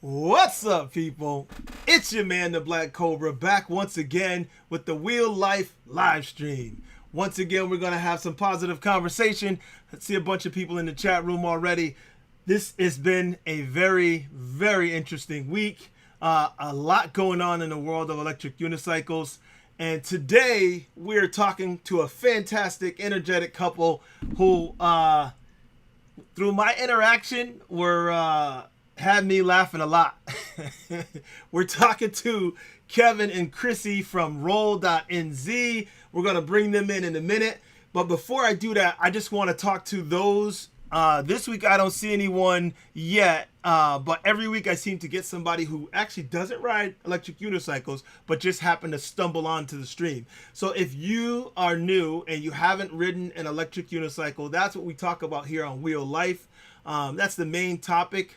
What's up, people? It's your man, ThaBlackCobra, back once again with the Real Life live stream. Once again, we're going to have some positive conversation. I see a bunch of people in the chat room already. This has been a very, very interesting week. A lot going on in the world of electric unicycles. And today, we're talking to a fantastic, energetic couple who, through my interaction, were had me laughing a lot. We're talking to Kevin and Chrissy from Roll.nz. We're going to bring them in a minute. But before I do that, I just want to talk to those. This week, I don't see anyone yet. But every week, I seem to get somebody who actually doesn't ride electric unicycles, but just happened to stumble onto the stream. So if you are new and you haven't ridden an electric unicycle, that's what we talk about here on Wheel Life. That's the main topic.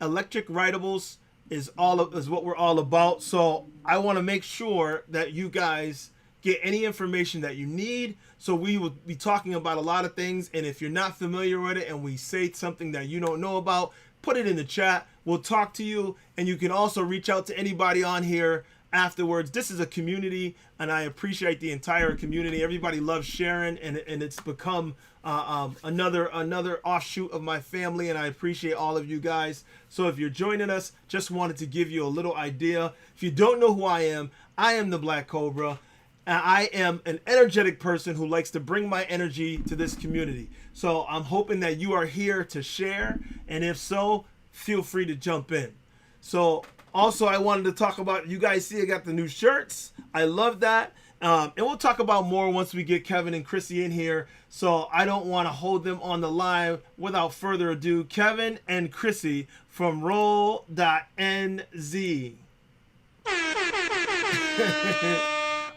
Electric rideables is what we're all about. So I want to make sure that you guys get any information that you need. So we will be talking about a lot of things. And if you're not familiar with it and we say something that you don't know about, put it in the chat. We'll talk to you. And you can also reach out to anybody on here afterwards. This is a community, and I appreciate the entire community. Everybody loves sharing, and it's become another offshoot of my family, and I appreciate all of you guys. So if you're joining us, just wanted to give you a little idea. If you don't know who I am ThaBlackCobra. And I am an energetic person who likes to bring my energy to this community. So I'm hoping that you are here to share, and if so, feel free to jump in. So also, I wanted to talk about, you guys see I got the new shirts. I love that. And we'll talk about more once we get Kevin and Chrissy in here. So I don't want to hold them on the line. Without further ado, Kevin and Chrissy from Roll.nz.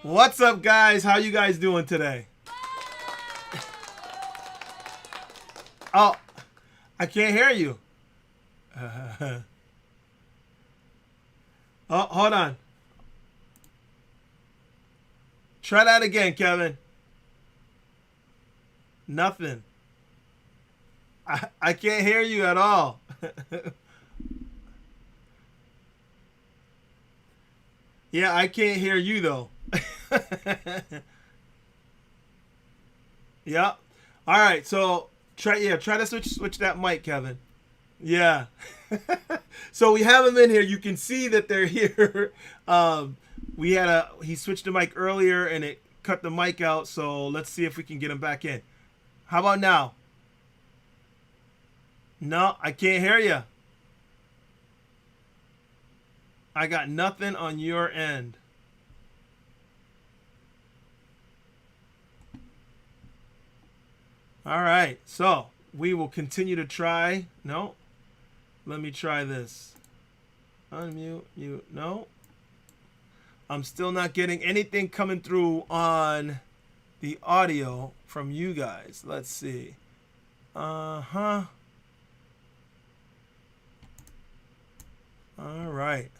What's up, guys? How you guys doing today? Oh, I can't hear you. Oh, hold on. Try that again, Kevin. Nothing. I can't hear you at all. Yeah, I can't hear you though. Yeah. All right. So try to switch that mic, Kevin. Yeah. So we have them in here. You can see that they're here. He switched the mic earlier and it cut the mic out. So let's see if we can get him back in. How about now? No, I can't hear you. I got nothing on your end. All right. So we will continue to try. No. Let me try this. Unmute, mute, no. I'm still not getting anything coming through on the audio from you guys. Let's see. Uh-huh. All right.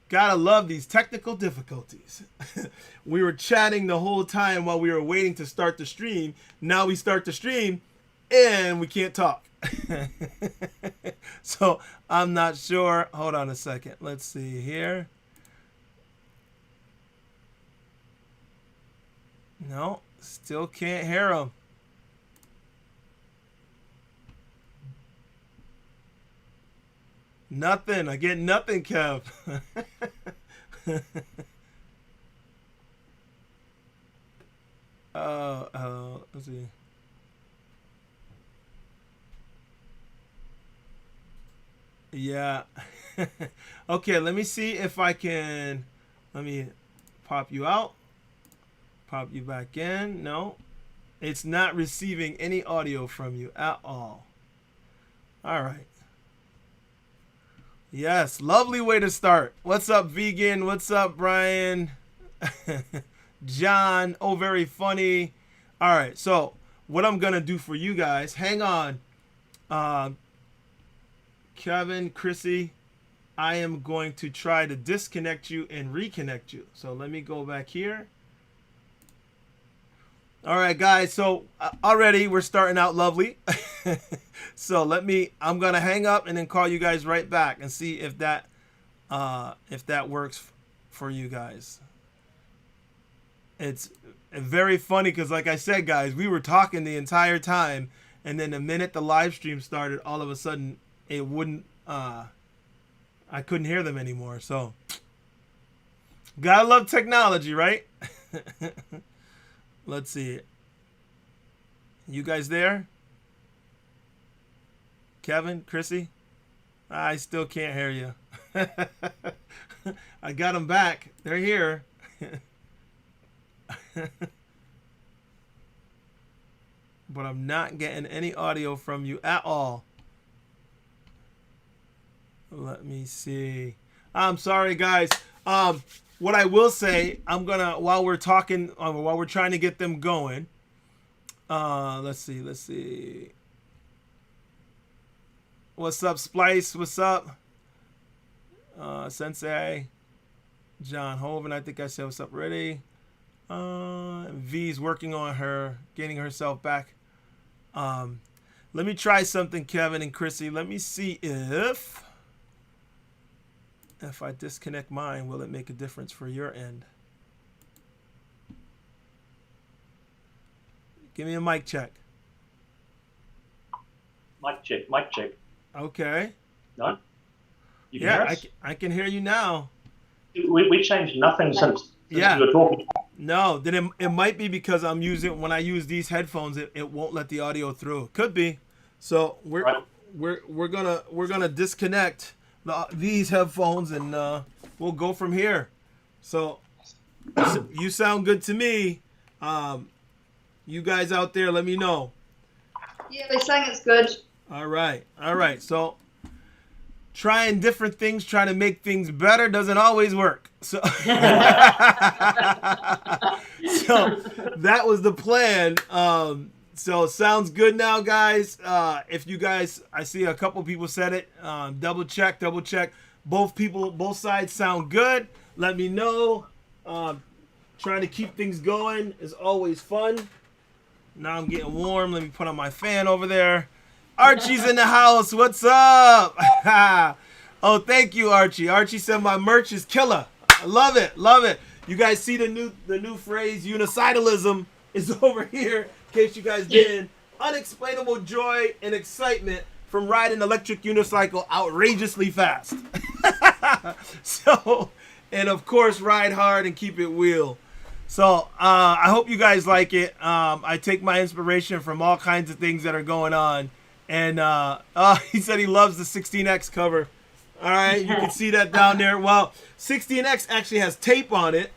Gotta love these technical difficulties. We were chatting the whole time while we were waiting to start the stream. Now we start the stream and we can't talk. So I'm not sure. Hold on a second. Let's see here. No, still can't hear him. Nothing. I get nothing, Kev. Let's see. Yeah. Okay, let me see if I can. Let me pop you out. Pop you back in. No. It's not receiving any audio from you at all. All right. Yes, lovely way to start. What's up, Vegan? What's up, Brian? John. Oh, very funny. All right, so what I'm going to do for you guys, hang on. Kevin, Chrissy, I am going to try to disconnect you and reconnect you. So let me go back here. All right, guys. So already we're starting out lovely. So I'm gonna hang up and then call you guys right back and see if that works for you guys. It's very funny because, like I said, guys, we were talking the entire time, and then the minute the live stream started, all of a sudden it wouldn't. I couldn't hear them anymore. So, gotta love technology, right? Let's see. You guys there? Kevin, Chrissy? I still can't hear you. I got them back. They're here. But I'm not getting any audio from you at all. Let me see. I'm sorry, guys. What I will say, I'm gonna, while we're talking, while we're trying to get them going. Let's see. What's up, Splice? What's up? Sensei. John Hoven, I think I said what's up already. V's working on her, getting herself back. Let me try something, Kevin and Chrissy. Let me see if I disconnect mine, will it make a difference for your end? Give me a mic check. Mic check. Okay. No? You can hear us? I can hear you now. We changed nothing since you were talking. No, then it might be because when I use these headphones, it won't let the audio through. Could be. So we're gonna disconnect these headphones and we'll go from here. So you sound good to me. You guys out there, let me know. Yeah, they're saying it's good. All right. So trying different things, trying to make things better doesn't always work. So, so that was the plan. So sounds good now, guys. If you guys, I see a couple people said it. Double check. Both sides sound good. Let me know. Trying to keep things going is always fun. Now I'm getting warm. Let me put on my fan over there. Archie's in the house. What's up? Oh, thank you, Archie. Archie said my merch is killer. I love it. You guys see the new phrase unicidalism is over here. In case you guys didn't. Unexplainable joy and excitement from riding electric unicycle outrageously fast. So, and of course, ride hard and keep it wheel. So I hope you guys like it. I take my inspiration from all kinds of things that are going on. And he said he loves the 16X cover. All right, you can see that down there. Well, 16X actually has tape on it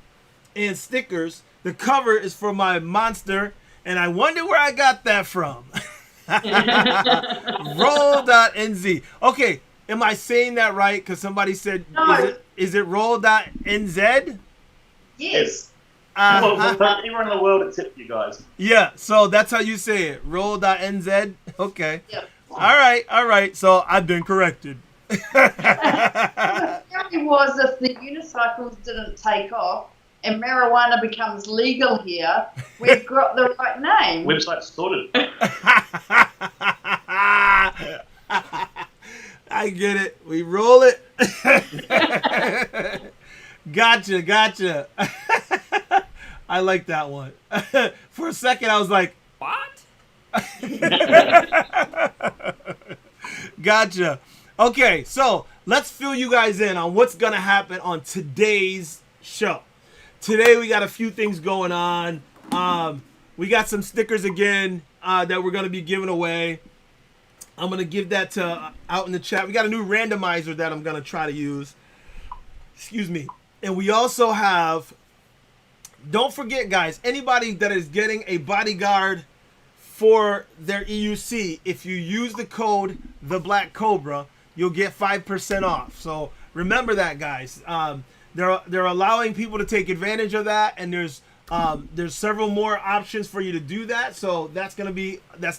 and stickers. The cover is for my Monster, and I wonder where I got that from. Roll.nz. Okay, am I saying that right? Because somebody said, No. Is it roll.nz? Yes. Everyone in the world except you guys. Yeah, so that's how you say it. Roll.nz. Okay. Yep. All right. So I've been corrected. The theory was if the unicycles didn't take off and marijuana becomes legal here, we've got the right name. Website sorted. I get it. We roll it. Gotcha. I like that one. For a second, I was like, what? Gotcha. Okay, so let's fill you guys in on what's going to happen on today's show. Today, we got a few things going on. We got some stickers again that we're going to be giving away. I'm going to give that to out in the chat. We got a new randomizer that I'm going to try to use. Excuse me. And we also have, don't forget, guys, anybody that is getting a bodyguard for their EUC, if you use the code ThaBlackCobra, you'll get 5% off. So remember that, guys. They're allowing people to take advantage of that, and there's several more options for you to do that. So that's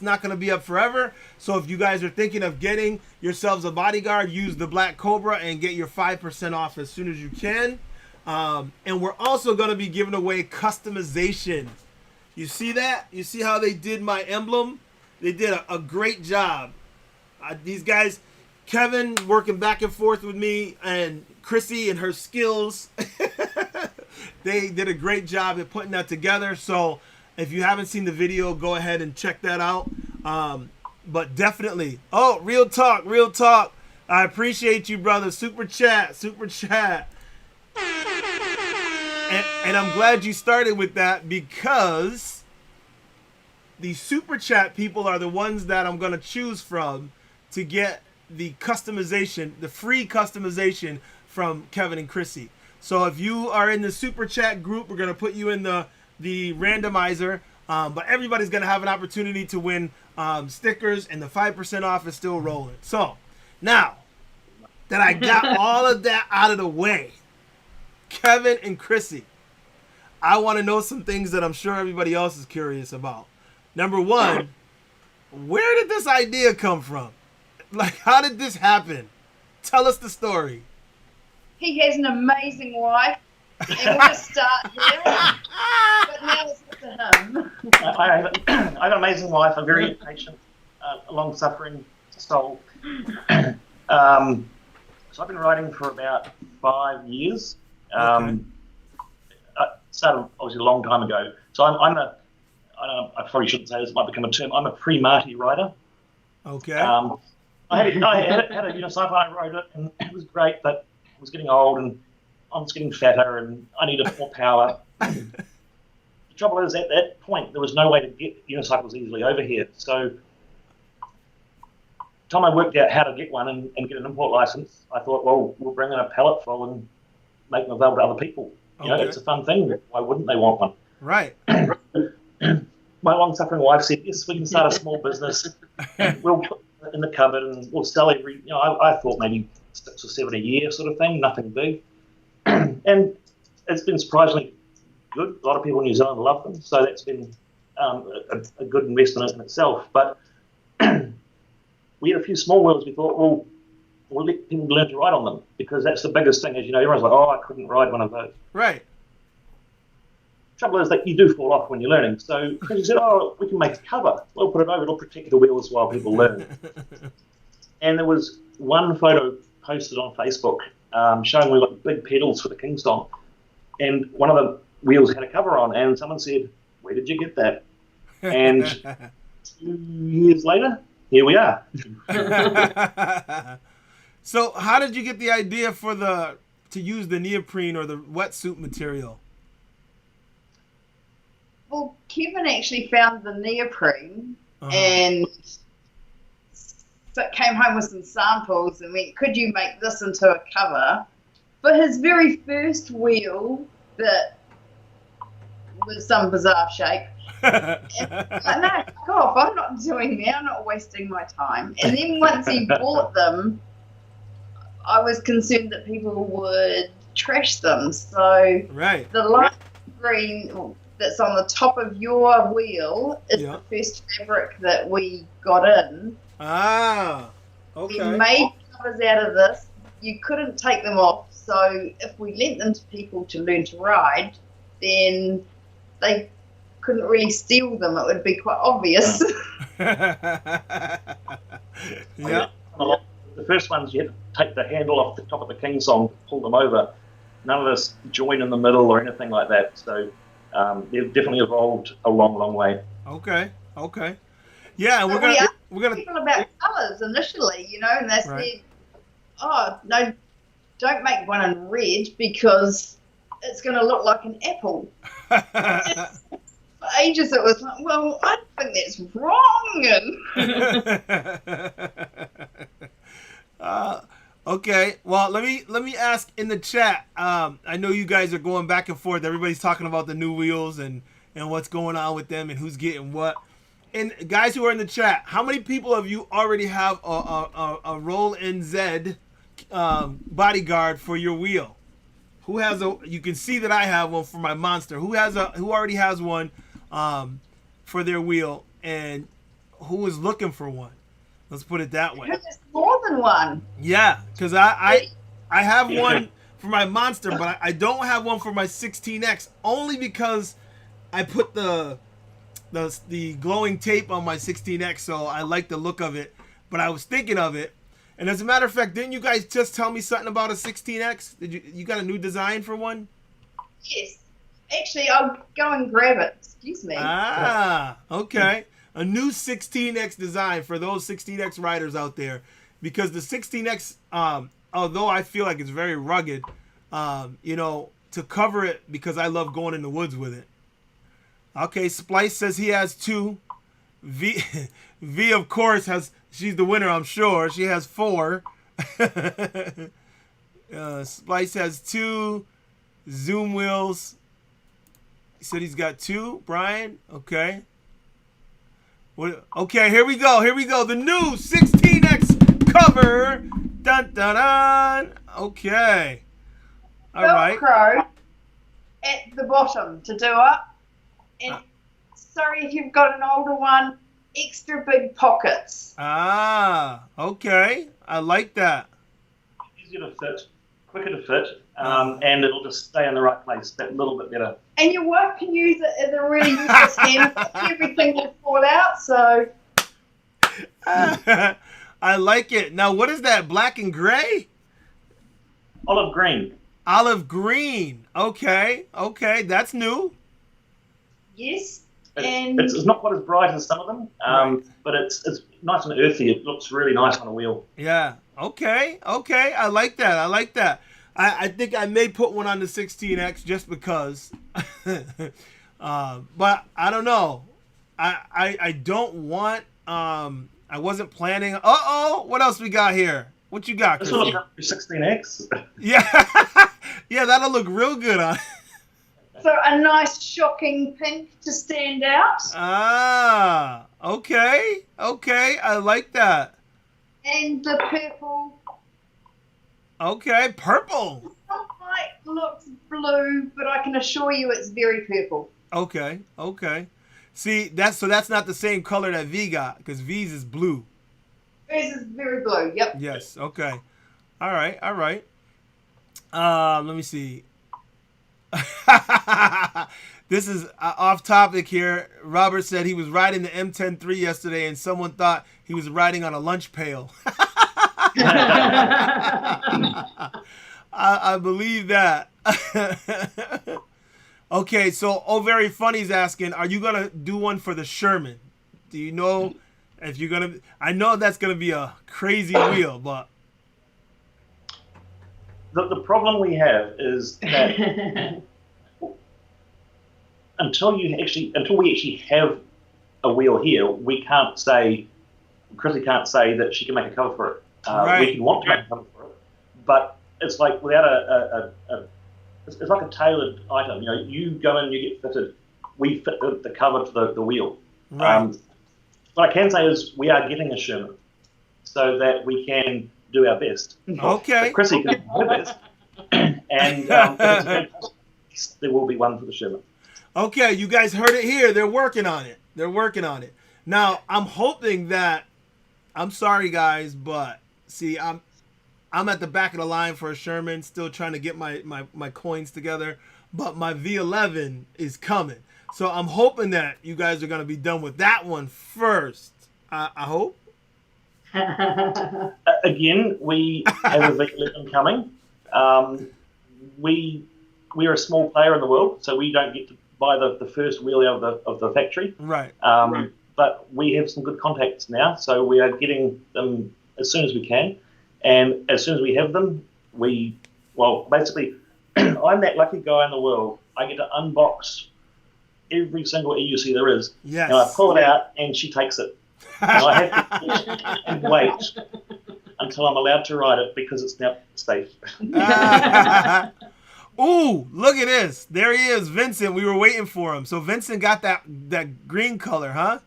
not gonna be up forever. So if you guys are thinking of getting yourselves a bodyguard, use the Black Cobra and get your 5% off as soon as you can. And we're also gonna be giving away customization. You see that? You see how they did my emblem? They did a great job. These guys, Kevin working back and forth with me, and Chrissy and her skills. They did a great job at putting that together. So if you haven't seen the video, go ahead and check that out. But definitely, real talk. I appreciate you, brother. Super chat. And I'm glad you started with that, because the super chat people are the ones that I'm going to choose from to get the customization, the free customization from Kevin and Chrissy. So if you are in the super chat group, we're going to put you in the randomizer. But everybody's going to have an opportunity to win stickers, and the 5% off is still rolling. So now that I got all of that out of the way, Kevin and Chrissy, I want to know some things that I'm sure everybody else is curious about. Number one, where did this idea come from? Like, how did this happen? Tell us the story. He has an amazing wife, and we'll just start here. But now it's up to him. I have an amazing wife, a very patient, long-suffering soul. So I've been writing for about 5 years. Okay. I started obviously a long time ago. So I probably shouldn't say this, it might become a term. I'm a pre-Marty writer. Okay. I had a unicycle, I rode it, and it was great, but I was getting old, and I was getting fatter, and I needed more power. The trouble is, at that point, there was no way to get unicycles easily over here. So the time I worked out how to get one and get an import license, I thought, well, we'll bring in a pallet full and make them available to other people. You know, it's a fun thing. Why wouldn't they want one? Right. My long-suffering wife said, yes, we can start a small business. We'll put it in the cupboard and we'll sell every, I thought maybe 6 or 7 a year sort of thing, nothing big. And it's been surprisingly good. A lot of people in New Zealand love them. So that's been a good investment in itself. But we had a few small wheels. We thought, well, we'll let people learn to ride on them, because that's the biggest thing. As you know, everyone's like, I couldn't ride one of those. Right. Trouble is that you do fall off when you're learning. So Chris said, we can make a cover. We'll put it over. It'll protect the wheels while people learn. And there was one photo posted on Facebook showing we got big pedals for the Kingston. And one of the wheels had a cover on. And someone said, where did you get that? And 2 years later, here we are. So how did you get the idea to use the neoprene or the wetsuit material? Well, Kevin actually found the neoprene and came home with some samples and went, could you make this into a cover? For his very first wheel that was some bizarre shape. And I know, fuck off, I'm not doing that, I'm not wasting my time. And then once he bought them, I was concerned that people would trash them. So right. The light green that's on the top of your wheel is the first fabric that we got in. Ah, okay. We made covers out of this. You couldn't take them off. So if we lent them to people to learn to ride, then they couldn't really steal them. It would be quite obvious. Yeah. The first ones, you had to take the handle off the top of the Kingston, pull them over. None of this join in the middle or anything like that. So they've definitely evolved a long, long way. Okay. Yeah, we're gonna people about colours initially, and they said, "Oh no, don't make one in red because it's going to look like an apple." For ages, it was like, "Well, I think that's wrong." Okay. Well, let me ask in the chat. I know you guys are going back and forth. Everybody's talking about the new wheels and what's going on with them and who's getting what. And guys who are in the chat, how many people of you already have a Roll NZ bodyguard for your wheel? Who has you can see that I have one for my Monster. Who already has one for their wheel, and who is looking for one? Let's put it that way. There's more than one. Yeah, because I have one for my Monster, but I don't have one for my 16X, only because I put the the glowing tape on my 16X, so I like the look of it. But I was thinking of it, and as a matter of fact, didn't you guys just tell me something about a 16X? Did you got a new design for one? Yes. Actually, I'll go and grab it. Excuse me. Ah, okay. A new 16X design for those 16X riders out there, because the 16X, although I feel like it's very rugged, to cover it, because I love going in the woods with it. Okay, Splice says he has 2. V, of course, she's the winner, I'm sure. She has 4. Splice has 2. Zoom wheels. He said he's got 2. Brian, okay. Okay, here we go. The new 16X cover. Dun dun dun. Okay. All right. Velcro at the bottom to do up. And sorry if you've got an older one, extra big pockets. Ah, okay. I like that. Easier to fit, quicker to fit, and it'll just stay in the right place that little bit better. And your wife can use it as a really useless hand. Everything will fall out, so. I like it. Now, what is that? Black and gray? Olive green. Olive green. Okay. That's new. Yes. It's not quite as bright as some of them, but it's nice and earthy. It looks really nice on a wheel. Yeah. Okay. I like that. I think I may put one on the 16X just because. But I don't know. I don't want. I wasn't planning. What else we got here? What you got, This Chris? will look 16X. Yeah. Yeah, that'll look real good on. So a nice shocking pink to stand out. Ah, okay. I like that. And the purple. Okay, purple. Not quite looks blue, but I can assure you it's very purple. Okay. See, that's not the same color that V got, because V's is blue. Hers is very blue, yep. Yes, okay. All right. Let me see. This is off topic here. Robert said he was riding the M103 yesterday and someone thought he was riding on a lunch pail. I believe that. Okay, so Very Funny's asking, are you going to do one for the Sherman? Do you know if you're going to... I know that's going to be a crazy wheel, but... The problem we have is that until we actually have a wheel here, Chrissy can't say that she can make a cover for it. Right. We can want to make a cover for it, but it's like without it's like a tailored item. You go in, you get fitted. We fit the cover to the wheel. Right. What I can say is we are getting a Sherman so that we can do our best. Okay. So Chrissy can do her best. And there will be one for the Sherman. Okay, you guys heard it here. They're working on it. Now, I'm hoping that... I'm sorry, guys, but see, I'm at the back of the line for a Sherman, still trying to get my coins together, but my V11 is coming. So I'm hoping that you guys are going to be done with that one first. I hope. Again, we have a V11 coming. We're a small player in the world, so we don't get to buy the first wheel out of the factory. Right. But we have some good contacts now, so we are getting them as soon as we can. And as soon as we have them, basically, I'm that lucky guy in the world. I get to unbox every single EUC there is. Yes. And I pull it out, and she takes it. And I have to and wait until I'm allowed to ride it because it's now safe. Ooh, look at this. There he is, Vincent. We were waiting for him. So Vincent got that green color, huh?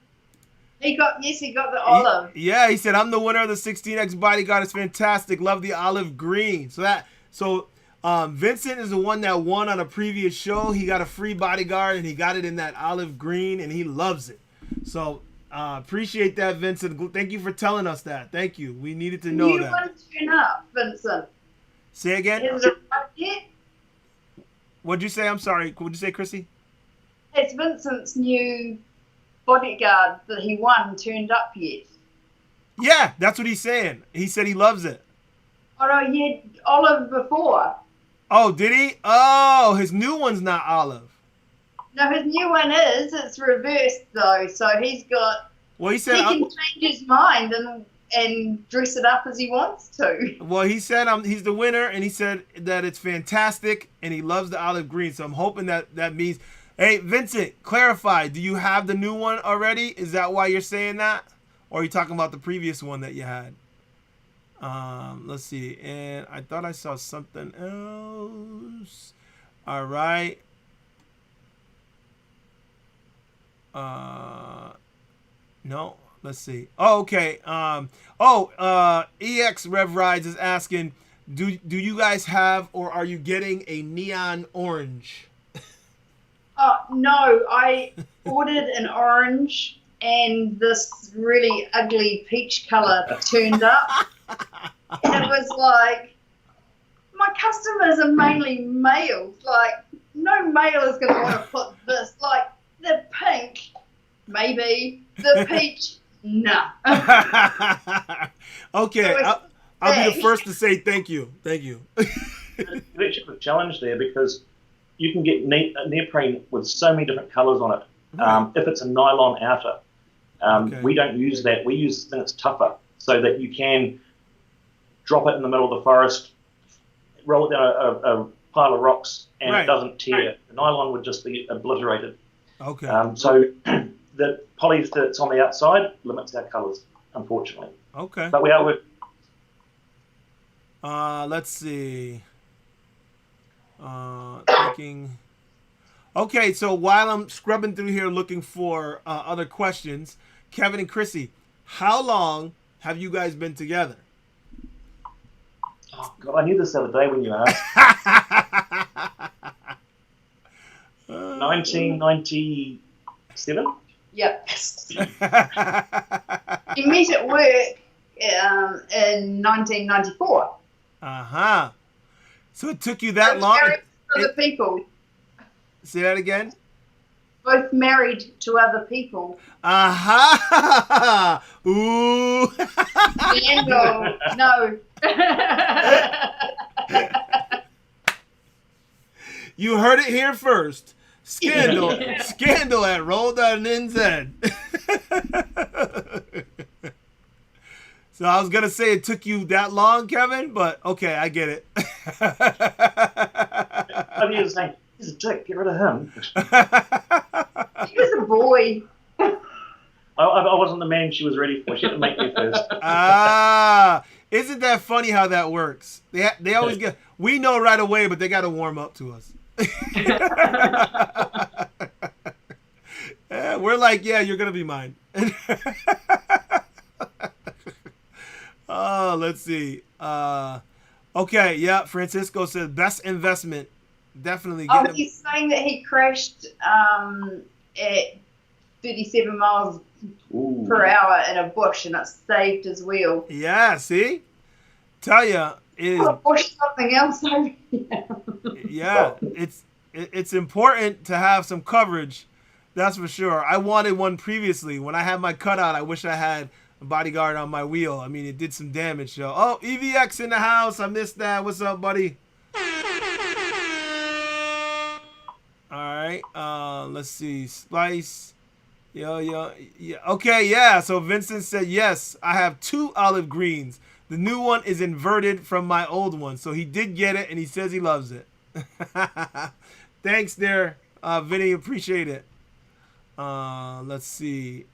He got the olive. He said, I'm the winner of the 16X Bodyguard. It's fantastic. Love the olive green. So Vincent is the one that won on a previous show. He got a free Bodyguard, and he got it in that olive green, and he loves it. So appreciate that, Vincent. Thank you for telling us that. Thank you. We needed to know that. You want to turn up, Vincent. Say again? Is it right yet? What'd you say? I'm sorry. What'd you say, Chrissy? It's Vincent's new bodyguard that he won turned up yet. Yeah, that's what he's saying. He said he loves it. Oh no, he had olive before. Oh, did he? Oh, his new one's not olive. No, his new one is. It's reversed though, so he's got. Well, he He said. can change his mind and dress it up as he wants to. Well, he said he's the winner, and he said that it's fantastic, and he loves the olive green. So I'm hoping that means. Hey, Vincent, clarify. Do you have the new one already? Is that why you're saying that, or are you talking about the previous one that you had? Let's see. And I thought I saw something else. All right. No. Let's see. Oh, okay. EX Rev Rides is asking, do you guys have, or are you getting a neon orange? Oh no, I ordered an orange and this really ugly peach color turned up. And it was like, my customers are mainly males. Like, no male is going to want to put this. Like, the pink, maybe. The peach, nah. Okay, I'll be the first to say thank you. Thank you. You actually have a challenge there because you can get neoprene with so many different colours on it. If it's a nylon outer, we don't use that. We use something that's tougher so that you can drop it in the middle of the forest, roll it down a pile of rocks, and it doesn't tear. The nylon would just be obliterated. Okay. So the poly that's on the outside limits our colours, unfortunately. Okay. But we are with. Let's see. Thinking. Okay, so while I'm scrubbing through here looking for other questions, Kevin and Chrissy, how long have you guys been together? Oh God, I knew this the other day when you asked. 1997. Yep. He met at work in 1994. Uh-huh. So it took you that Both long? married to other people. Say that again? Both married to other people. Aha! Ooh! Scandal. No. You heard it here first. Scandal. Scandal at Roll.NZ. So I was going to say it took you that long, Kevin, but okay, I get it. I mean, it's like, he's a dick, get rid of him. He was a boy. I wasn't the man she was ready for. She had to make me first. Isn't that funny how that works? They always get, we know right away, but they got to warm up to us. We're like, yeah, you're going to be mine. Oh, let's see. Okay, yeah, Francisco says best investment. Definitely. Oh, he's saying that he crashed at 37 miles per hour in a bush and it saved his wheel. Yeah, see? Tell ya, it is. Bush something else over here. Yeah, it's important to have some coverage. That's for sure. I wanted one previously. When I had my cutout, I wish I had a bodyguard on my wheel. I mean, it did some damage, yo. Oh, EVX in the house. I missed that. What's up, buddy? All right. Let's see. Splice. Yo. Yeah. Okay, yeah. So Vincent said, yes, I have 2 olive greens. The new one is inverted from my old one. So he did get it, and he says he loves it. Thanks there, Vinny. Appreciate it. Let's see.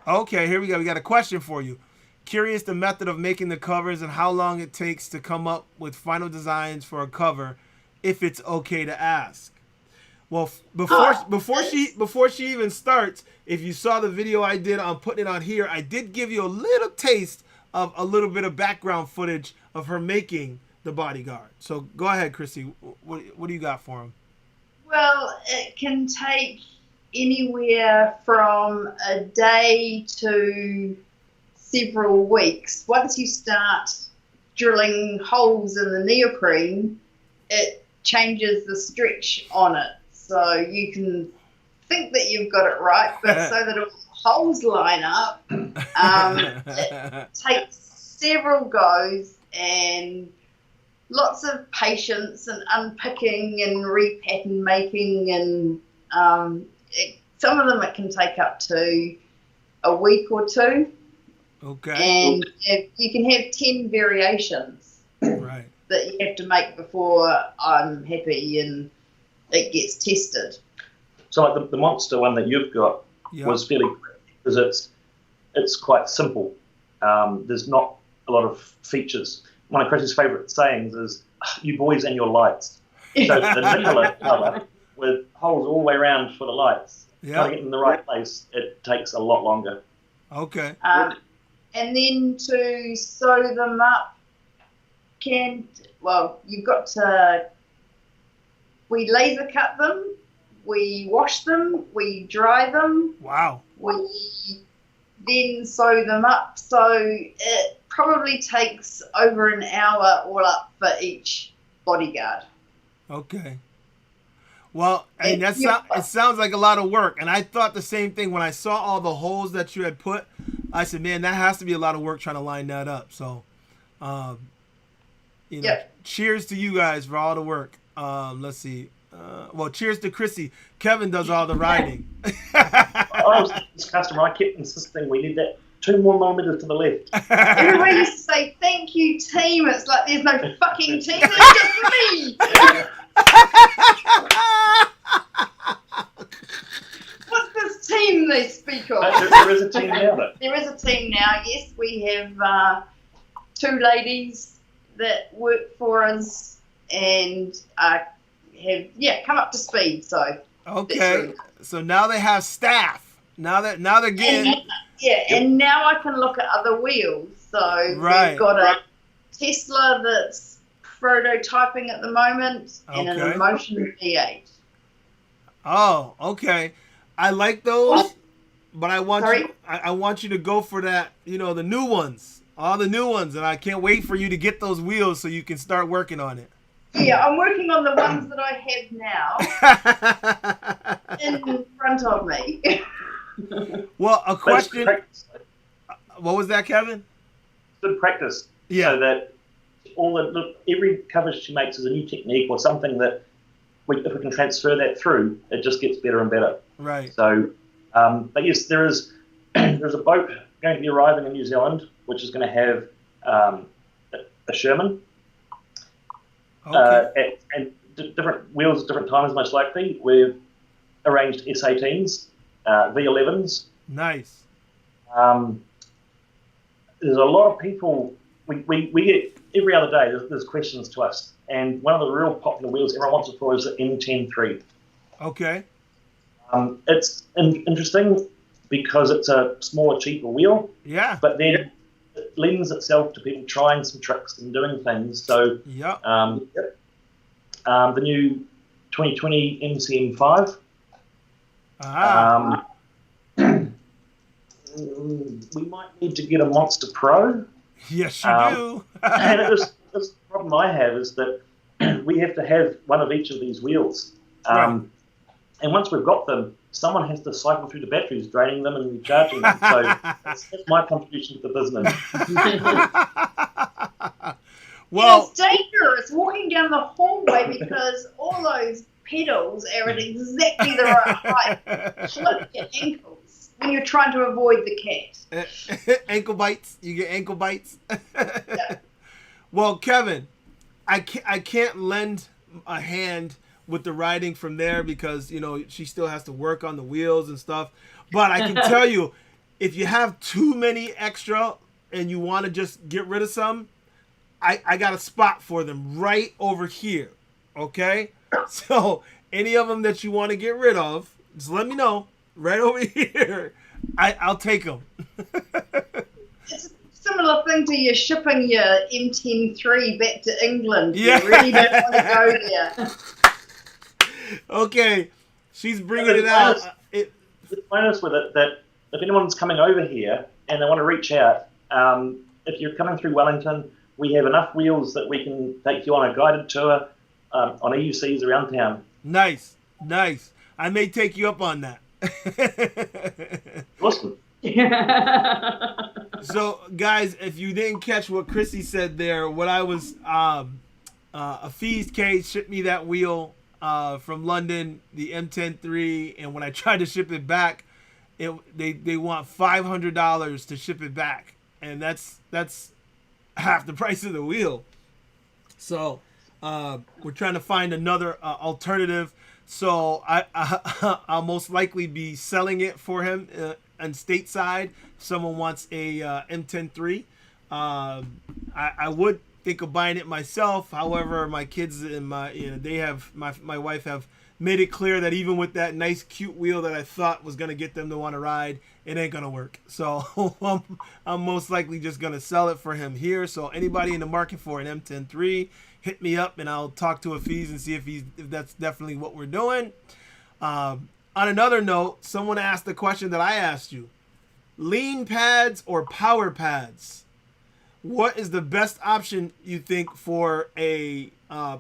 Okay, here we go. We got a question for you. Curious the method of making the covers and how long it takes to come up with final designs for a cover, if it's okay to ask. Well, before she even starts, if you saw the video I did on putting it on here, I did give you a little taste of a little bit of background footage of her making the bodyguard. So go ahead, Chrissy. What do you got for him? Well, it can take anywhere from a day to several weeks. Once you start drilling holes in the neoprene, it changes the stretch on it. So you can think that you've got it right, but so that all the holes line up, it takes several goes and lots of patience and unpicking and repattern making, and some of them it can take up to a week or two. Okay. And you can have 10 variations Right. that you have to make before I'm happy and it gets tested. So like the monster one that you've got was fairly quick because it's quite simple. There's not a lot of features. One of Chris's favourite sayings is, "You boys and your lights." So the Nicola cover with holes all the way around for the lights, trying to get in the right place, it takes a lot longer. Okay. And then to sew them up, you've got to, we laser cut them, we wash them, we dry them. Wow. We then sew them up. So it probably takes over an hour all up for each bodyguard. Okay. Well, and it sounds like a lot of work. And I thought the same thing when I saw all the holes that you had put. I said, man, that has to be a lot of work trying to line that up. So, cheers to you guys for all the work. Let's see. Well, cheers to Chrissy. Kevin does all the riding. I was this customer. I kept insisting we need that 2 more millimeters to the left. Everybody used to say, "Thank you, team." It's like there's no fucking team. It's just me. What's this team they speak of? There is a team now. There is a team now. Yes, we have 2 ladies that work for us and have come up to speed. So okay, so now they have staff. Now they're getting and now I can look at other wheels. So we've got a Tesla that's prototyping at the moment and an Emotion V8. Oh, okay. I like those, but I want you to go for that. You know, the new ones, all the new ones, and I can't wait for you to get those wheels so you can start working on it. Yeah, I'm working on the ones that I have now in front of me. Well, a question. What was that, Kevin? Good practice. Yeah. So that every cover she makes is a new technique or something that if we can transfer that through, it just gets better and better. Right. So, but yes, there's a boat going to be arriving in New Zealand, which is going to have a Sherman. Okay. And different wheels at different times, most likely. We've arranged S18s, V11s. Nice. There's a lot of people. We get every other day. There's questions to us, and one of the real popular wheels everyone wants it for is the M103. Okay. It's interesting because it's a smaller, cheaper wheel. Yeah. But then it lends itself to people trying some tricks and doing things. So the new 2020 MCM5. We might need to get a Monster Pro. Yes, you do. And this problem I have is that we have to have one of each of these wheels. And once we've got them, someone has to cycle through the batteries, draining them and recharging them. So that's my contribution to the business. Well, it's dangerous walking down the hallway because all those pedals are at exactly the right height. Slip your ankles when you're trying to avoid the cat. Ankle bites. You get ankle bites. Yeah. Well, Kevin, I can't lend a hand with the riding from there because, you know, she still has to work on the wheels and stuff. But I can tell you, if you have too many extra and you want to just get rid of some, I got a spot for them right over here. Okay? So any of them that you want to get rid of, just let me know. Right over here. I'll take them. It's a similar thing to you shipping your M103 back to England. Yeah. You really don't want to go there. Okay. She's bringing it out. The bonus with it that if anyone's coming over here and they want to reach out, if you're coming through Wellington, we have enough wheels that we can take you on a guided tour on EUCs around town. Nice. I may take you up on that. Awesome. So, guys, if you didn't catch what Chrissy said there, what I was, a Fees K shipped me that wheel from London, the M10-3, and when I tried to ship it back, they want $500 to ship it back, and that's half the price of the wheel. So we're trying to find another alternative. So I'll most likely be selling it for him on stateside. If someone wants a M10-3, I would think of buying it myself. However, my kids and my wife have made it clear that even with that nice cute wheel that I thought was gonna get them to want to ride, it ain't gonna work. So I'm most likely just gonna sell it for him here. So anybody in the market for an M10-3, hit me up and I'll talk to Afiz and see if that's definitely what we're doing. On another note, someone asked the question that I asked you: lean pads or power pads? What is the best option you think for a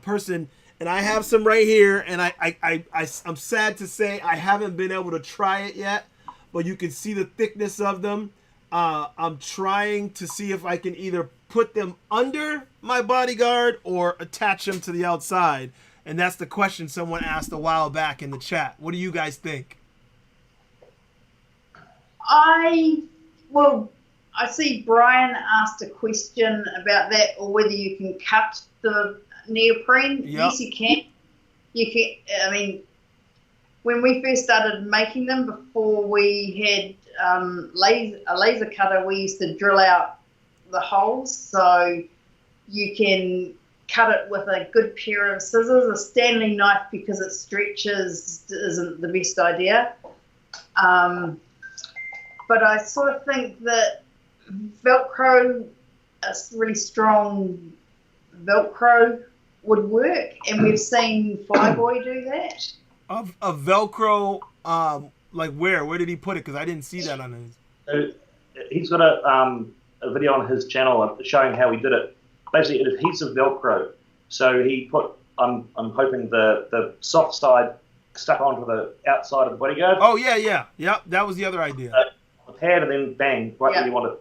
person? And I have some right here, and I'm sad to say I haven't been able to try it yet, but you can see the thickness of them. I'm trying to see if I can either put them under my bodyguard or attach them to the outside. And that's the question someone asked a while back in the chat. What do you guys think? I see Brian asked a question about that, or whether you can cut the neoprene. Yep. Yes, you can. You can. I mean, when we first started making them, before we had a laser cutter, we used to drill out the holes, so you can cut it with a good pair of scissors. A Stanley knife, because it stretches, isn't the best idea. But I sort of think that Velcro, a really strong Velcro, would work, and we've seen Flyboy do that. Of Velcro, like where did he put it? Because I didn't see that on his. So he's got a video on his channel showing how he did it. Basically, it adhesive Velcro. So he put, I'm hoping the soft side stuck onto the outside of the bodyguard. Oh yeah. That was the other idea. The pad, and then bang, right where you want it.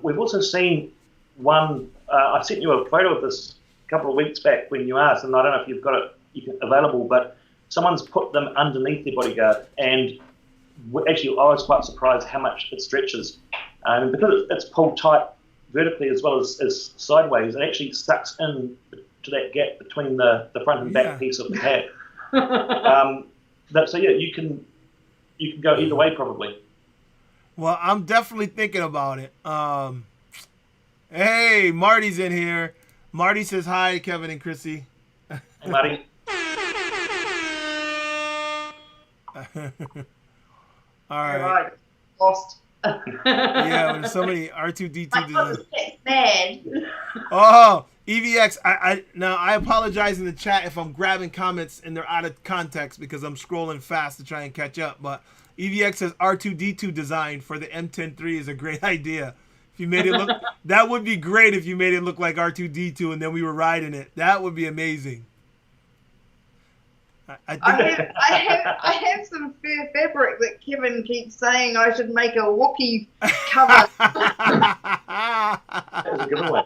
We've also seen one. I sent you a photo of this a couple of weeks back when you asked, and I don't know if you've got it available, but someone's put them underneath their bodyguard, and actually I was quite surprised how much it stretches. Because it's pulled tight vertically as well as sideways, it actually sucks in to that gap between the front and back piece of the pad. So yeah, you can go either way probably. Well, I'm definitely thinking about it. Hey, Marty's in here. Marty says hi, Kevin and Chrissy. Hey, Marty. All right. Lost. Yeah, there's so many R2D2 designs. Mad. Oh, EVX. Now I apologize in the chat if I'm grabbing comments and they're out of context because I'm scrolling fast to try and catch up. But EVX says R2D2 design for the M10-3 is a great idea. If you made it look, that would be great if you made it look like R2D2 and then we were riding it. That would be amazing. I have some fur fabric that Kevin keeps saying I should make a Wookiee cover. That was a giveaway.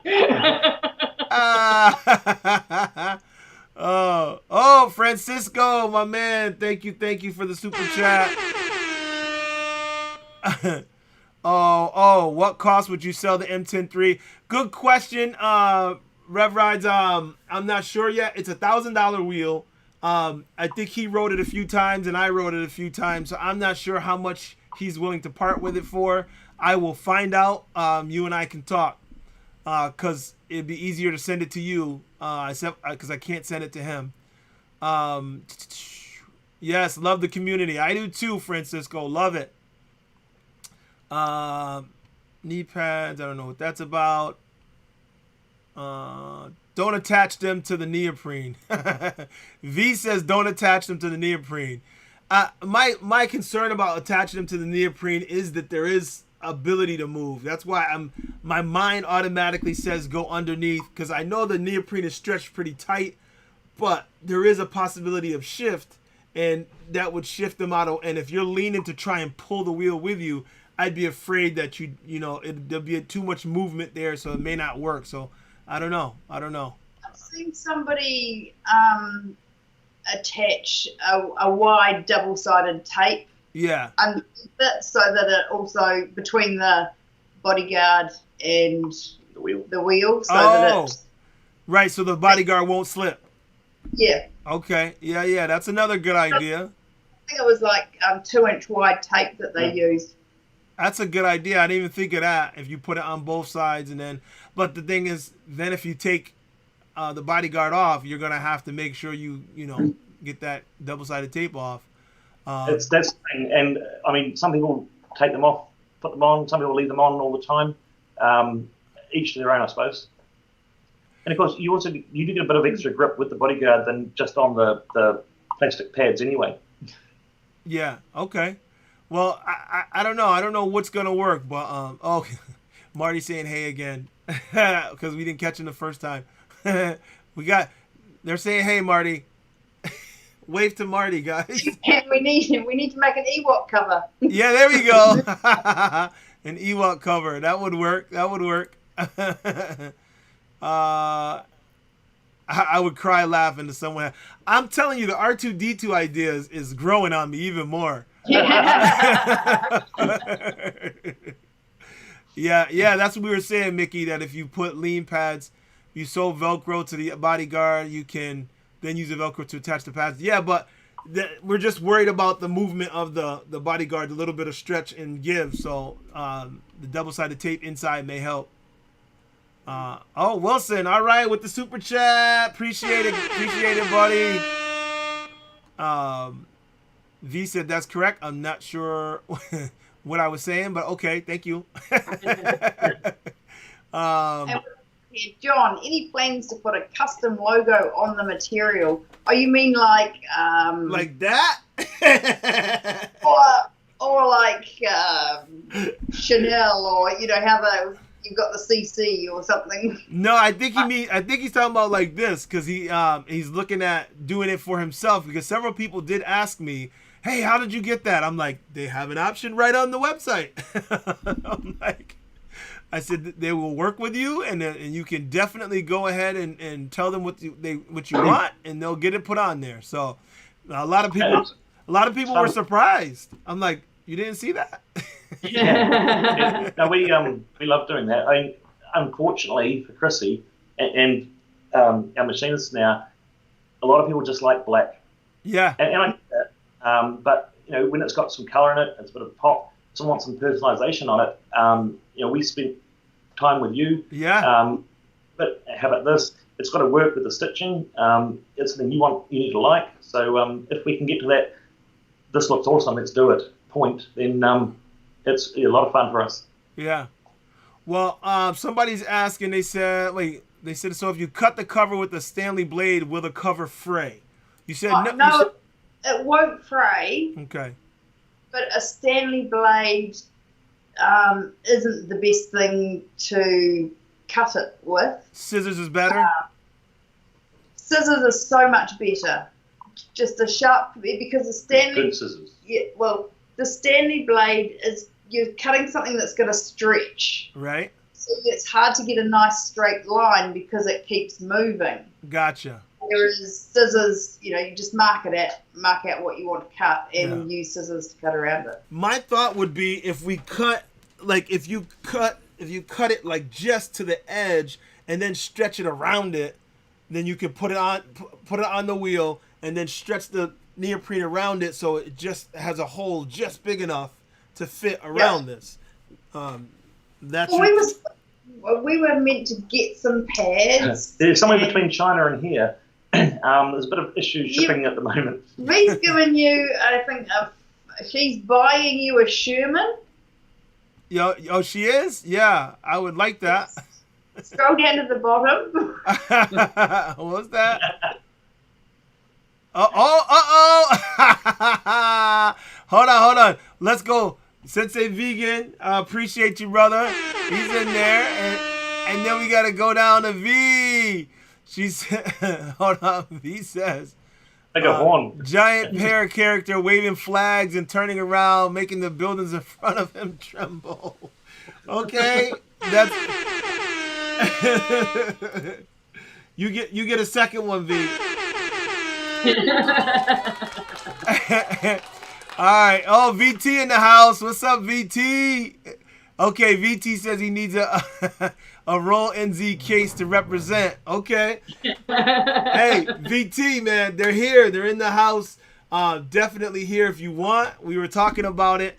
Oh, Francisco, my man. Thank you for the super chat. What cost would you sell the M10-3? Good question, Rev Rides. I'm not sure yet. It's $1,000 wheel. I think he rode it a few times and I rode it a few times, so I'm not sure how much he's willing to part with it for. I will find out. You and I can talk, because it'd be easier to send it to you, because I can't send it to him. Yes, love the community. I do too, Francisco. Love it. Knee pads, I don't know what that's about. Don't attach them to the neoprene. V says don't attach them to the neoprene. My concern about attaching them to the neoprene is that there is ability to move. That's why my mind automatically says go underneath, because I know the neoprene is stretched pretty tight, but there is a possibility of shift. and that would shift them out. And if you're leaning to try and pull the wheel with you, I'd be afraid that there'll be too much movement there, so it may not work. So I don't know. I've seen somebody attach a wide double-sided tape. Yeah. Underneath it, so that it also between the bodyguard and the wheel, so that it. Right, so the bodyguard won't slip. Yeah. Okay. Yeah. That's another good idea. I think it was like 2-inch wide tape that they used. That's a good idea. I didn't even think of that. If you put it on both sides, but the thing is, then if you take the bodyguard off, you're gonna have to make sure you get that double-sided tape off. That's the thing. And I mean, some people take them off, put them on. Some people leave them on all the time. Each to their own, I suppose. And of course, you do get a bit of extra grip with the bodyguard than just on the plastic pads anyway. Yeah. Okay. Well, I don't know. I don't know what's gonna work, but Marty's saying hey again because we didn't catch him the first time. They're saying hey, Marty. Wave to Marty, guys. And we need to make an Ewok cover. Yeah, there we go. An Ewok cover. That would work. I would cry laughing to someone. I'm telling you, the R2-D2 idea is growing on me even more. Yeah, that's what we were saying, Mickey, that if you put lean pads, you sew Velcro to the bodyguard, you can then use the Velcro to attach the pads. Yeah, but we're just worried about the movement of the bodyguard, a little bit of stretch and give, so the double-sided tape inside may help. Wilson, all right, with the super chat. Appreciate it, buddy. V said that's correct. I'm not sure what I was saying, but okay, thank you. John, any plans to put a custom logo on the material? Oh, you mean like that? or like Chanel, or how you've got the CC or something. No, I think he's talking about like this, because he's looking at doing it for himself, because several people did ask me, hey, how did you get that? I'm like, they have an option right on the website. I'm like, I said they will work with you, and you can definitely go ahead and tell them what you want, and they'll get it put on there. So a lot of people were surprised. I'm like, you didn't see that? Yeah. No, we love doing that. Unfortunately for Chrissy and our machinists now, a lot of people just like black. Yeah. And I get that. But when it's got some color in it, it's a bit of pop. Someone wants some personalization on it. We spent time with you. Yeah. But how about this? It's got to work with the stitching. It's something you need to like. So if we can get to that, this looks awesome, let's do it point, then it's a lot of fun for us. Yeah. Well, somebody's asking. They said, so if you cut the cover with a Stanley blade, will the cover fray? You said no. It won't fray. Okay. But a Stanley blade isn't the best thing to cut it with. Scissors is better? Scissors are so much better. Just a sharp, because the Stanley... Good scissors. Yeah, well, the Stanley blade is, you're cutting something that's going to stretch. Right. So it's hard to get a nice straight line because it keeps moving. Gotcha. Whereas scissors, you just mark out what you want to cut and use scissors to cut around it. My thought would be if you cut it like just to the edge and then stretch it around it, then you can put it on the wheel and then stretch the neoprene around it so it just has a hole just big enough to fit around this. We were meant to get some pads. There's somewhere between China and here. There's a bit of issue shipping at the moment. V's given you, I think, she's buying you a Sherman. Oh, she is? Yeah, I would like that. Scroll down to the bottom. What's that? Hold on. Let's go. Sensei Vegan, I appreciate you, brother. He's in there. And then we got to go down to V. She said, hold on. V says, Like a horn. Giant parrot character waving flags and turning around, making the buildings in front of him tremble. Okay, that's you get a second one, V. All right. Oh, VT in the house. What's up, VT? Okay, VT says he needs a Roll NZ case to represent. Okay. Hey, VT, man, they're here. They're in the house. Definitely here if you want. We were talking about it.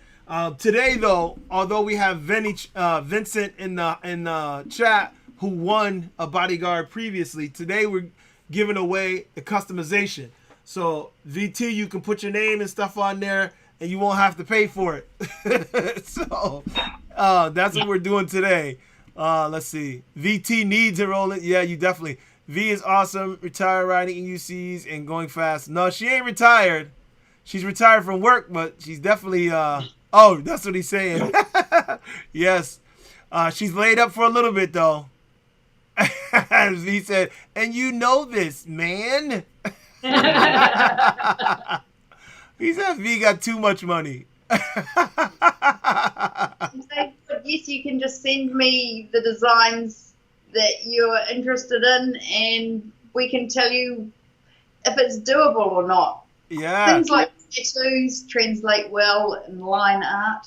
Today, though, although we have Vincent in the chat who won a bodyguard previously, today we're giving away the customization. So, VT, you can put your name and stuff on there, and you won't have to pay for it. So, that's what we're doing today. Let's see. VT needs a roll it. Yeah, you definitely. V is awesome. Retired riding EUCs and going fast. No, she ain't retired. She's retired from work, but she's definitely. Oh, that's what he's saying. Yes. She's laid up for a little bit, though. V said, and you know this, man. He said V got too much money. Yes, you can just send me the designs that you're interested in, and we can tell you if it's doable or not. Yeah. Things like tattoos translate well in line art.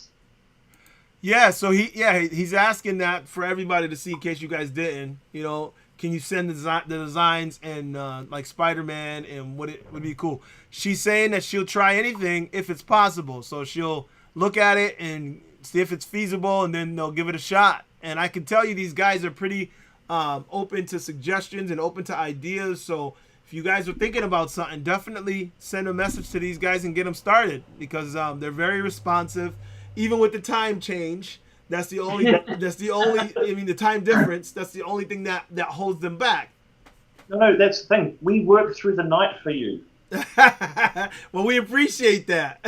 Yeah, so he's asking that for everybody to see in case you guys didn't. You know, can you send the designs and like Spider-Man and what it would be cool. She's saying that she'll try anything if it's possible. So she'll look at it and see if it's feasible, and then they'll give it a shot. And I can tell you these guys are pretty open to suggestions and open to ideas. So if you guys are thinking about something, definitely send a message to these guys and get them started, because they're very responsive. Even with the time change, that's the only I mean, the time difference, that's the only thing that holds them back. No, that's the thing. We work through the night for you. Well, we appreciate that.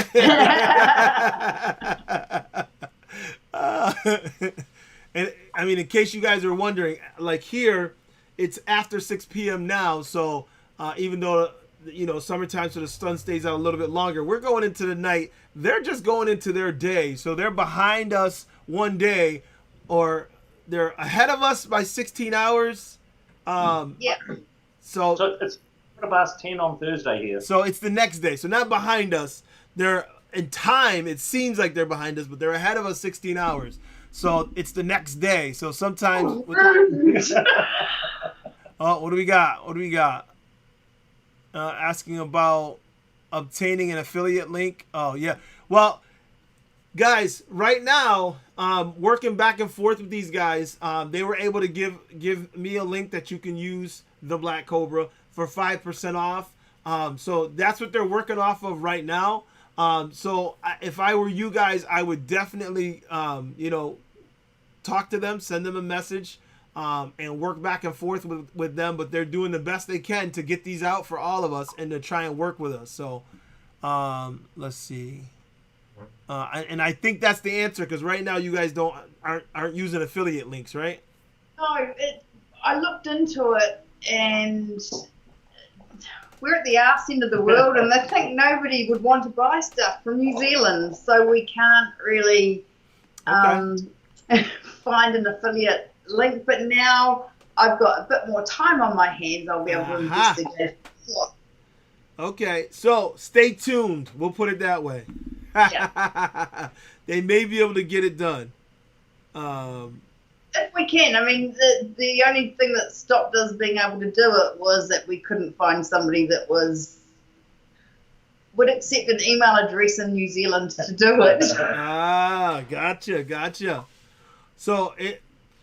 And I mean, in case you guys are wondering, like here, it's after 6 p.m. now, so even though, you know, summertime, so the sun stays out a little bit longer, we're going into the night. They're just going into their day, so they're behind us one day, or they're ahead of us by 16 hours. Yeah. So it's 10 on Thursday here. So it's the next day. So not behind us. They're in time. It seems like they're behind us, but they're ahead of us 16 hours. So it's the next day. So sometimes. Oh, what do we got? What do we got? Asking about obtaining an affiliate link. Oh yeah. Well, guys, right now, working back and forth with these guys, they were able to give me a link that you can use ThaBlackCobra for 5% off. So that's what they're working off of right now. So if I were you guys, I would definitely, you know, talk to them, send them a message, and work back and forth with them. But they're doing the best they can to get these out for all of us and to try and work with us. So let's see. And I think that's the answer, because right now you guys aren't using affiliate links, right? No, I looked into it, and we're at the arse end of the world, and I think nobody would want to buy stuff from New Zealand, so we can't really find an affiliate link. But now I've got a bit more time on my hands, I'll be able to investigate. Okay, so stay tuned. We'll put it that way. Yeah. They may be able to get it done. If we can. I mean, the only thing that stopped us being able to do it was that we couldn't find somebody that would accept an email address in New Zealand to do it. Gotcha. So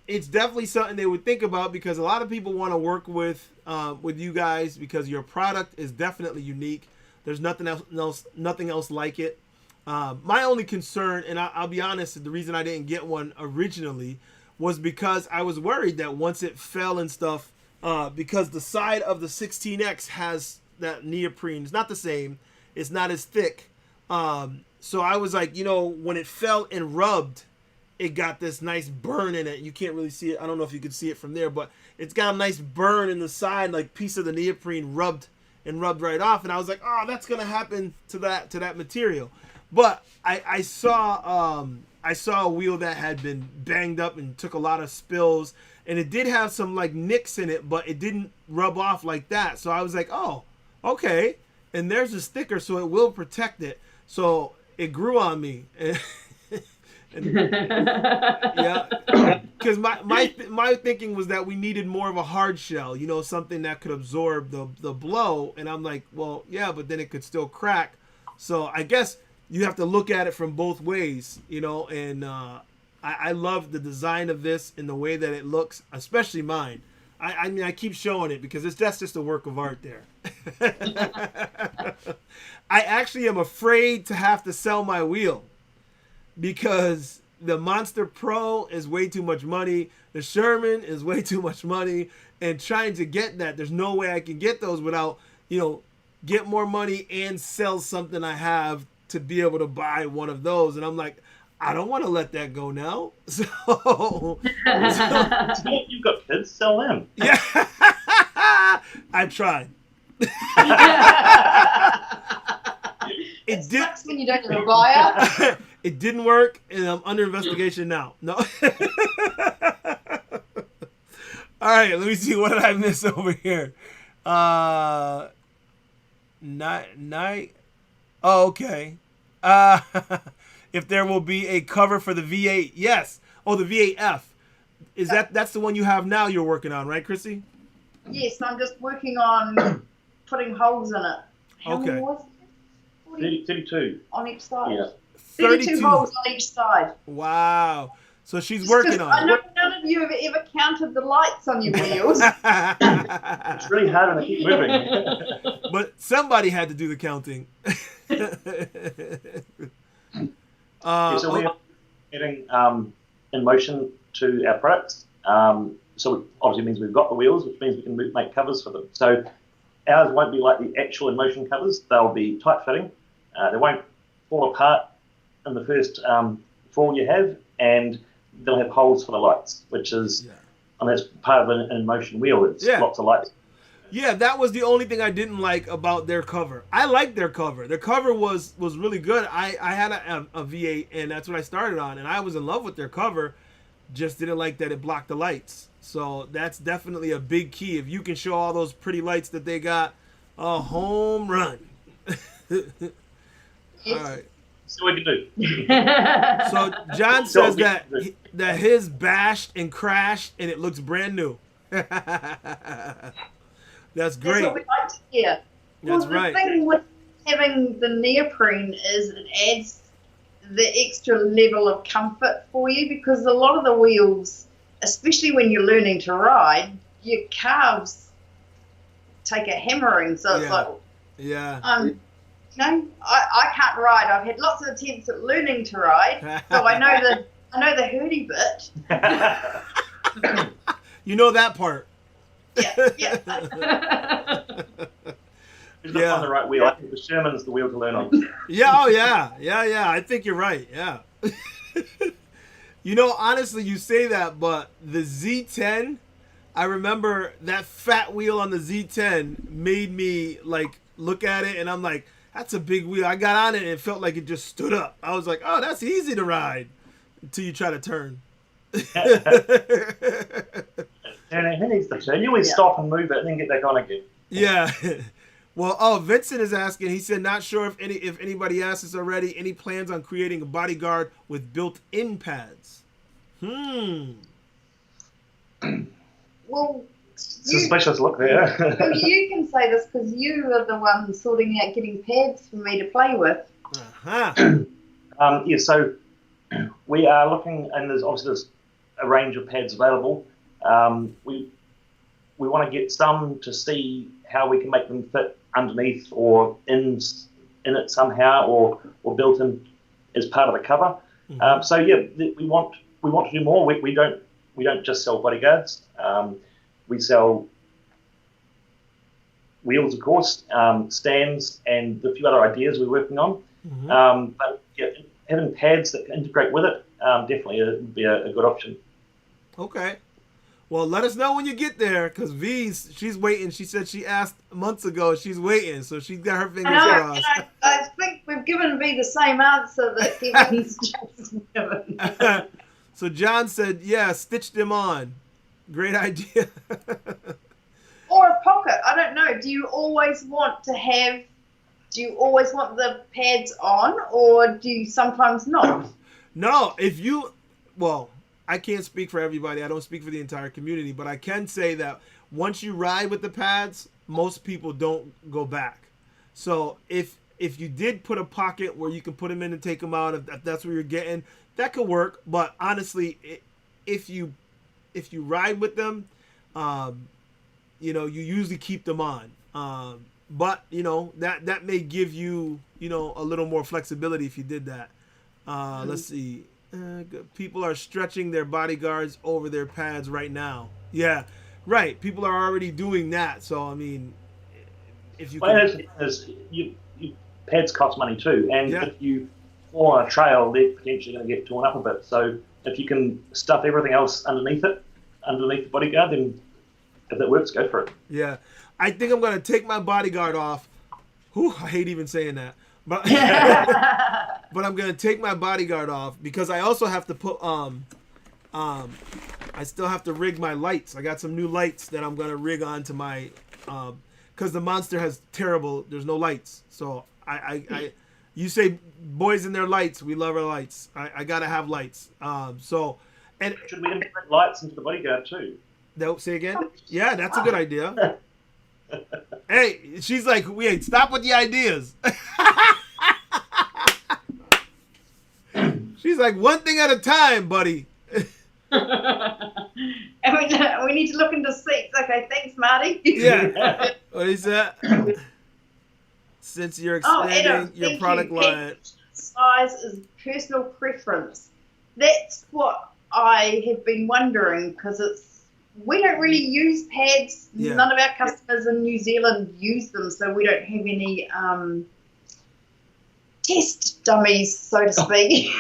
it's definitely something they would think about, because a lot of people want to work with you guys, because your product is definitely unique. There's nothing else like it. My only concern, and I'll be honest, the reason I didn't get one originally was because I was worried that once it fell and stuff, because the side of the 16X has that neoprene. It's not the same. It's not as thick. So I was like, you know, when it fell and rubbed, it got this nice burn in it. You can't really see it. I don't know if you can see it from there, but it's got a nice burn in the side, like piece of the neoprene rubbed and rubbed right off. And I was like, oh, that's gonna happen to that material. But I saw a wheel that had been banged up and took a lot of spills, and it did have some like nicks in it, but it didn't rub off like that. So I was like, oh, okay. And there's a sticker, so it will protect it. So it grew on me. Yeah, because my thinking was that we needed more of a hard shell, something that could absorb the blow. And I'm like, well, yeah, but then it could still crack. So I guess you have to look at it from both ways, and I love the design of this and the way that it looks, especially mine. I mean, I keep showing it because that's just a work of art there. I actually am afraid to have to sell my wheel because the Monster Pro is way too much money. The Sherman is way too much money. And trying to get that, there's no way I can get those without, get more money and sell something I have to be able to buy one of those. And I'm like, I don't want to let that go now. So You've got kids, sell them. Yeah. I tried. It sucks when you don't have a buyer. It didn't work, and I'm under investigation now. No. All right, let me see. What did I miss over here? Night. Oh, okay. If there will be a cover for the V8, yes. Oh, the V8F. That's the one you have now? You're working on, right, Chrissy? Yes, I'm just working on putting holes in it. How Okay. many was it? 32 on each side. Yeah. 32 holes on each side. Wow. So she's Just working 'cause on I it. know none of you have ever counted the lights on your wheels. It's really hard when they keep moving. But somebody had to do the counting. So we're getting in motion to our products. So it obviously means we've got the wheels, which means we can make covers for them. So ours won't be like the actual in motion covers. They'll be tight fitting. They won't fall apart in the first fall you have, and they'll have holes for the lights, which is, and that's part of an in motion wheel. It's lots of lights. Yeah, that was the only thing I didn't like about their cover. I liked their cover. Their cover was really good. I had a V8, and that's what I started on, and I was in love with their cover. Just didn't like that it blocked the lights. So that's definitely a big key. If you can show all those pretty lights that they got, a home run. All right. So we can do. So John says that his bashed and crashed, and it looks brand new. That's great. That's what we like to hear. That's The right. thing with having the neoprene is it adds the extra level of comfort for you, because a lot of the wheels, especially when you're learning to ride, your calves take a hammering. So it's like, I can't ride. I've had lots of attempts at learning to ride, so I know the hurdy bit. You know that part. Yeah. Just find the right wheel. I think the Sherman's the wheel to learn on. Yeah. I think you're right. Yeah. Honestly, you say that, but the Z10, I remember that fat wheel on the Z10 made me look at it, and I'm like, that's a big wheel. I got on it, and it felt like it just stood up. I was like, oh, that's easy to ride until you try to turn. And who needs to turn? You always stop and move it and then get back on again. Yeah. Well, Vincent is asking. He said, not sure if anybody asked this already. Any plans on creating a bodyguard with built-in pads? Well, it's a specialist look there. well, you can say this because you are the one sorting out getting pads for me to play with. So we are looking, and there's a range of pads available. We want to get some to see how we can make them fit underneath or in it somehow, or built in as part of the cover. We want to do more. We don't just sell bodyguards. We sell wheels, of course, stands, and the few other ideas we're working on. But having pads that can integrate with it definitely would be a good option. Okay. Well, let us know when you get there, because she's waiting. She said she asked months ago. She's waiting, so she's got her fingers crossed. I think we've given V the same answer that Kevin's just given. So John said, yeah, stitch them on. Great idea. Or a pocket. I don't know. Do you always want the pads on, or do you sometimes not? No, I can't speak for everybody. I don't speak for the entire community, but I can say that once you ride with the pads, most people don't go back. So if you did put a pocket where you can put them in and take them out, if that's where you're getting, that could work. But honestly, if you ride with them, you usually keep them on. But that may give you a little more flexibility if you did that. Let's see. People are stretching their bodyguards over their pads right now. Yeah, right. People are already doing that. So I mean, if you pads cost money too, and if you fall on a trail, they're potentially going to get torn up a bit. So if you can stuff everything else underneath the bodyguard, then if that works, go for it. Yeah, I think I'm going to take my bodyguard off. Whew, I hate even saying that. But but I'm gonna take my bodyguard off because I also have to put I still have to rig my lights. I got some new lights that I'm gonna rig onto my because the monster has there's no lights. So I you say boys and their lights, we love our lights. I gotta have lights. So and should we integrate lights into the bodyguard too? Say again? Yeah, that's a good idea. Hey, she's like, wait, stop with the ideas. She's like, one thing at a time, buddy. And we need to look into seats. Okay, thanks, Marty. Yeah. What is that? Since you're expanding your product line. Size is personal preference. That's what I have been wondering, because we don't really use pads. Yeah. None of our customers in New Zealand use them, so we don't have any test dummies, so to speak.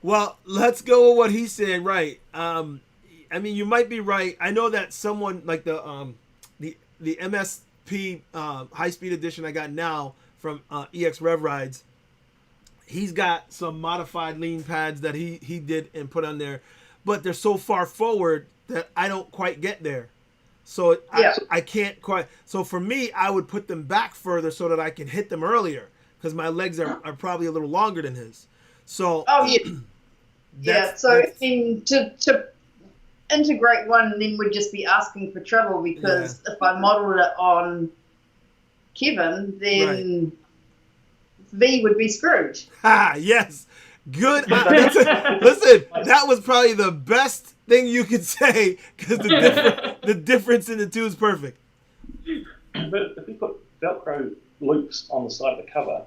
Well, let's go with what he said. Right. I mean, you might be right. I know that someone like the MSP high speed edition I got now from EX Rev Rides. He's got some modified lean pads that he did and put on there, but they're so far forward that I don't quite get there. So I can't quite. So for me, I would put them back further so that I can hit them earlier, because my legs are probably a little longer than his. So So I mean, to integrate one then would just be asking for trouble, because if I modeled it on Kevin, then V would be screwed. Yes. Good. Listen, that was probably the best thing you could say, because the difference in the two is perfect. But if you put Velcro loops on the side of the cover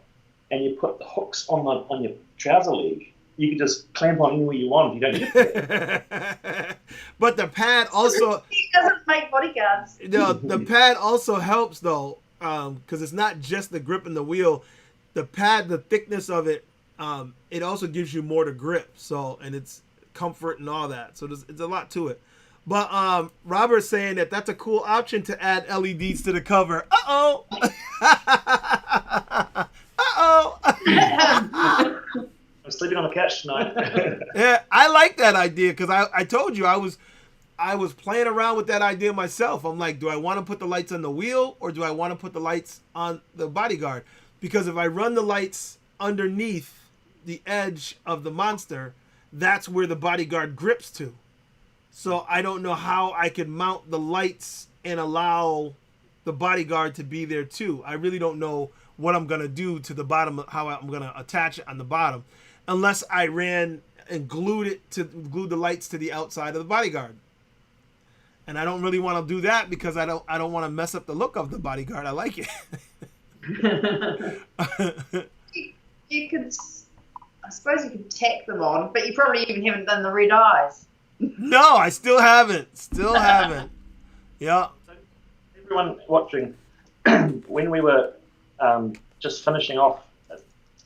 and you put the hooks on your trouser leg, you can just clamp on anywhere you want. You don't need to. But the pad also... He doesn't make bodyguards. The pad also helps, though, because it's not just the grip and the wheel. The pad, the thickness of it, it also gives you more to grip. So, and it's comfort and all that. So it's a lot to it. But Robert's saying that that's a cool option to add LEDs to the cover. Uh-oh. Uh-oh. I'm sleeping on the couch tonight. Yeah, I like that idea, because I told you I was playing around with that idea myself. I'm like, do I want to put the lights on the wheel, or do I want to put the lights on the bodyguard? Because if I run the lights underneath the edge of the monster, that's where the bodyguard grips to. So I don't know how I could mount the lights and allow the bodyguard to be there too. I really don't know what I'm going to do to the bottom, how I'm going to attach it on the bottom, unless I ran and glued the lights to the outside of the bodyguard. And I don't really want to do that, because I don't want to mess up the look of the bodyguard. I like it. You could, I suppose you could tack them on, but you probably even haven't done the red eyes. No, I still haven't. Yeah. So everyone watching, when we were just finishing off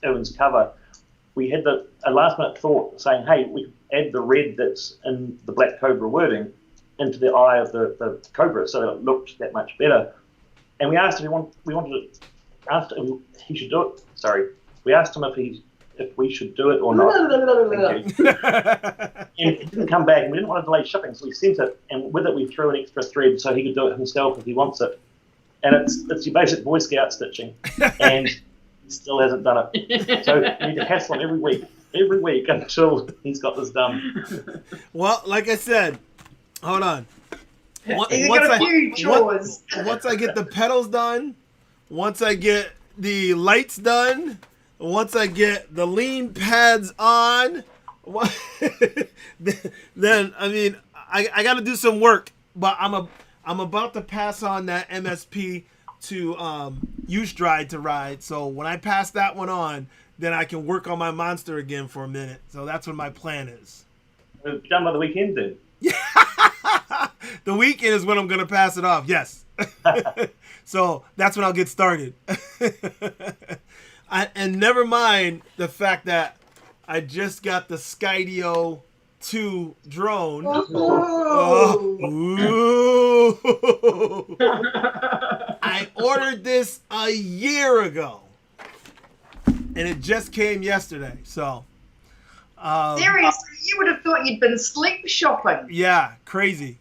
Erwin's cover, we had a last minute thought saying, hey, we could add the red that's in the ThaBlackCobra wording into the eye of the Cobra, so it looked that much better. And we asked him asked him he should do it. Sorry, we asked him if we should do it or not. Thank you. And it didn't come back, and we didn't want to delay shipping, so we sent it, and with it we threw an extra thread so he could do it himself if he wants it. And it's your basic Boy Scout stitching, and he still hasn't done it. So you need to hassle him every week until he's got this done. Well, like I said, hold on. Once I get the pedals done, once I get the lights done, once I get the lean pads on, then I mean I got to do some work. But I'm about to pass on that MSP to Use Dried to ride. So when I pass that one on, then I can work on my monster again for a minute. So that's what my plan is. We'll be done by the weekend then. The weekend is when I'm going to pass it off, yes. So that's when I'll get started. And never mind the fact that I just got the Skydio 2 drone. I ordered this a year ago. And it just came yesterday, so... Seriously, you would have thought you'd been sleep shopping. Yeah, crazy.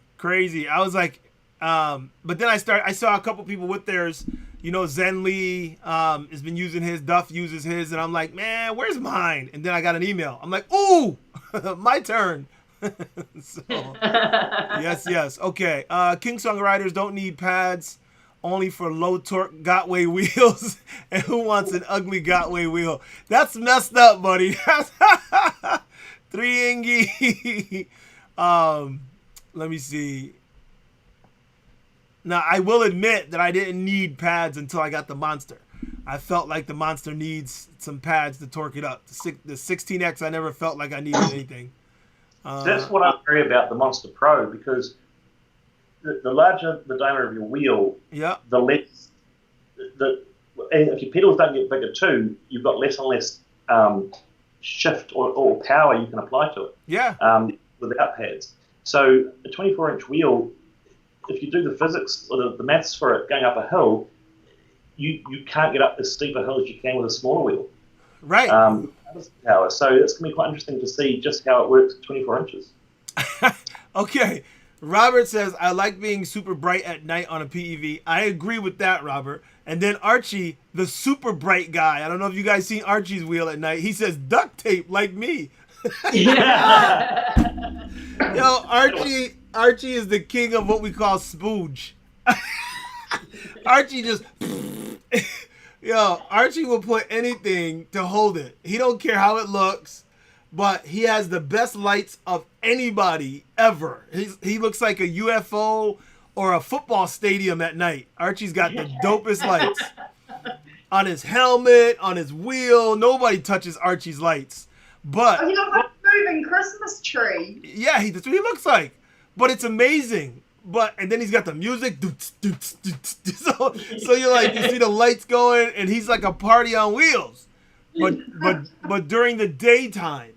I was like, but then I saw a couple people with theirs. You know, Zen Lee has been using his. Duff uses his, and I'm like, man, where's mine? And then I got an email. I'm like, ooh, my turn. So, yes. Okay. King Song Riders don't need pads. Only for low torque Gotway wheels. And who wants an ugly Gotway wheel? That's messed up, buddy. 3 Ingy. Let me see. Now, I will admit that I didn't need pads until I got the Monster. I felt like the Monster needs some pads to torque it up. The 16X, I never felt like I needed anything. That's what I'm worried about the Monster Pro, because the larger the diameter of your wheel, the less and if your pedals don't get bigger too, you've got less and less shift or power you can apply to it. Without pads. So a 24-inch wheel, if you do the physics or the maths for it going up a hill, you can't get up as steep a hill as you can with a smaller wheel. Right. Power. So it's going to be quite interesting to see just how it works at 24 inches. Okay. Robert says, I like being super bright at night on a PEV. I agree with that, Robert. And then Archie, the super bright guy. I don't know if you guys seen Archie's wheel at night. He says duct tape like me. Yo, Archie is the king of what we call spooge. Archie just... Yo, Archie will put anything to hold it. He don't care how it looks. But he has the best lights of anybody ever. He looks like a UFO or a football stadium at night. Archie's got the dopest lights. On his helmet, on his wheel. Nobody touches Archie's lights. But he looks like a moving Christmas tree. Yeah, that's what he looks like. But it's amazing. And then he's got the music. So you're like, you see the lights going, and he's like a party on wheels. But during the daytime,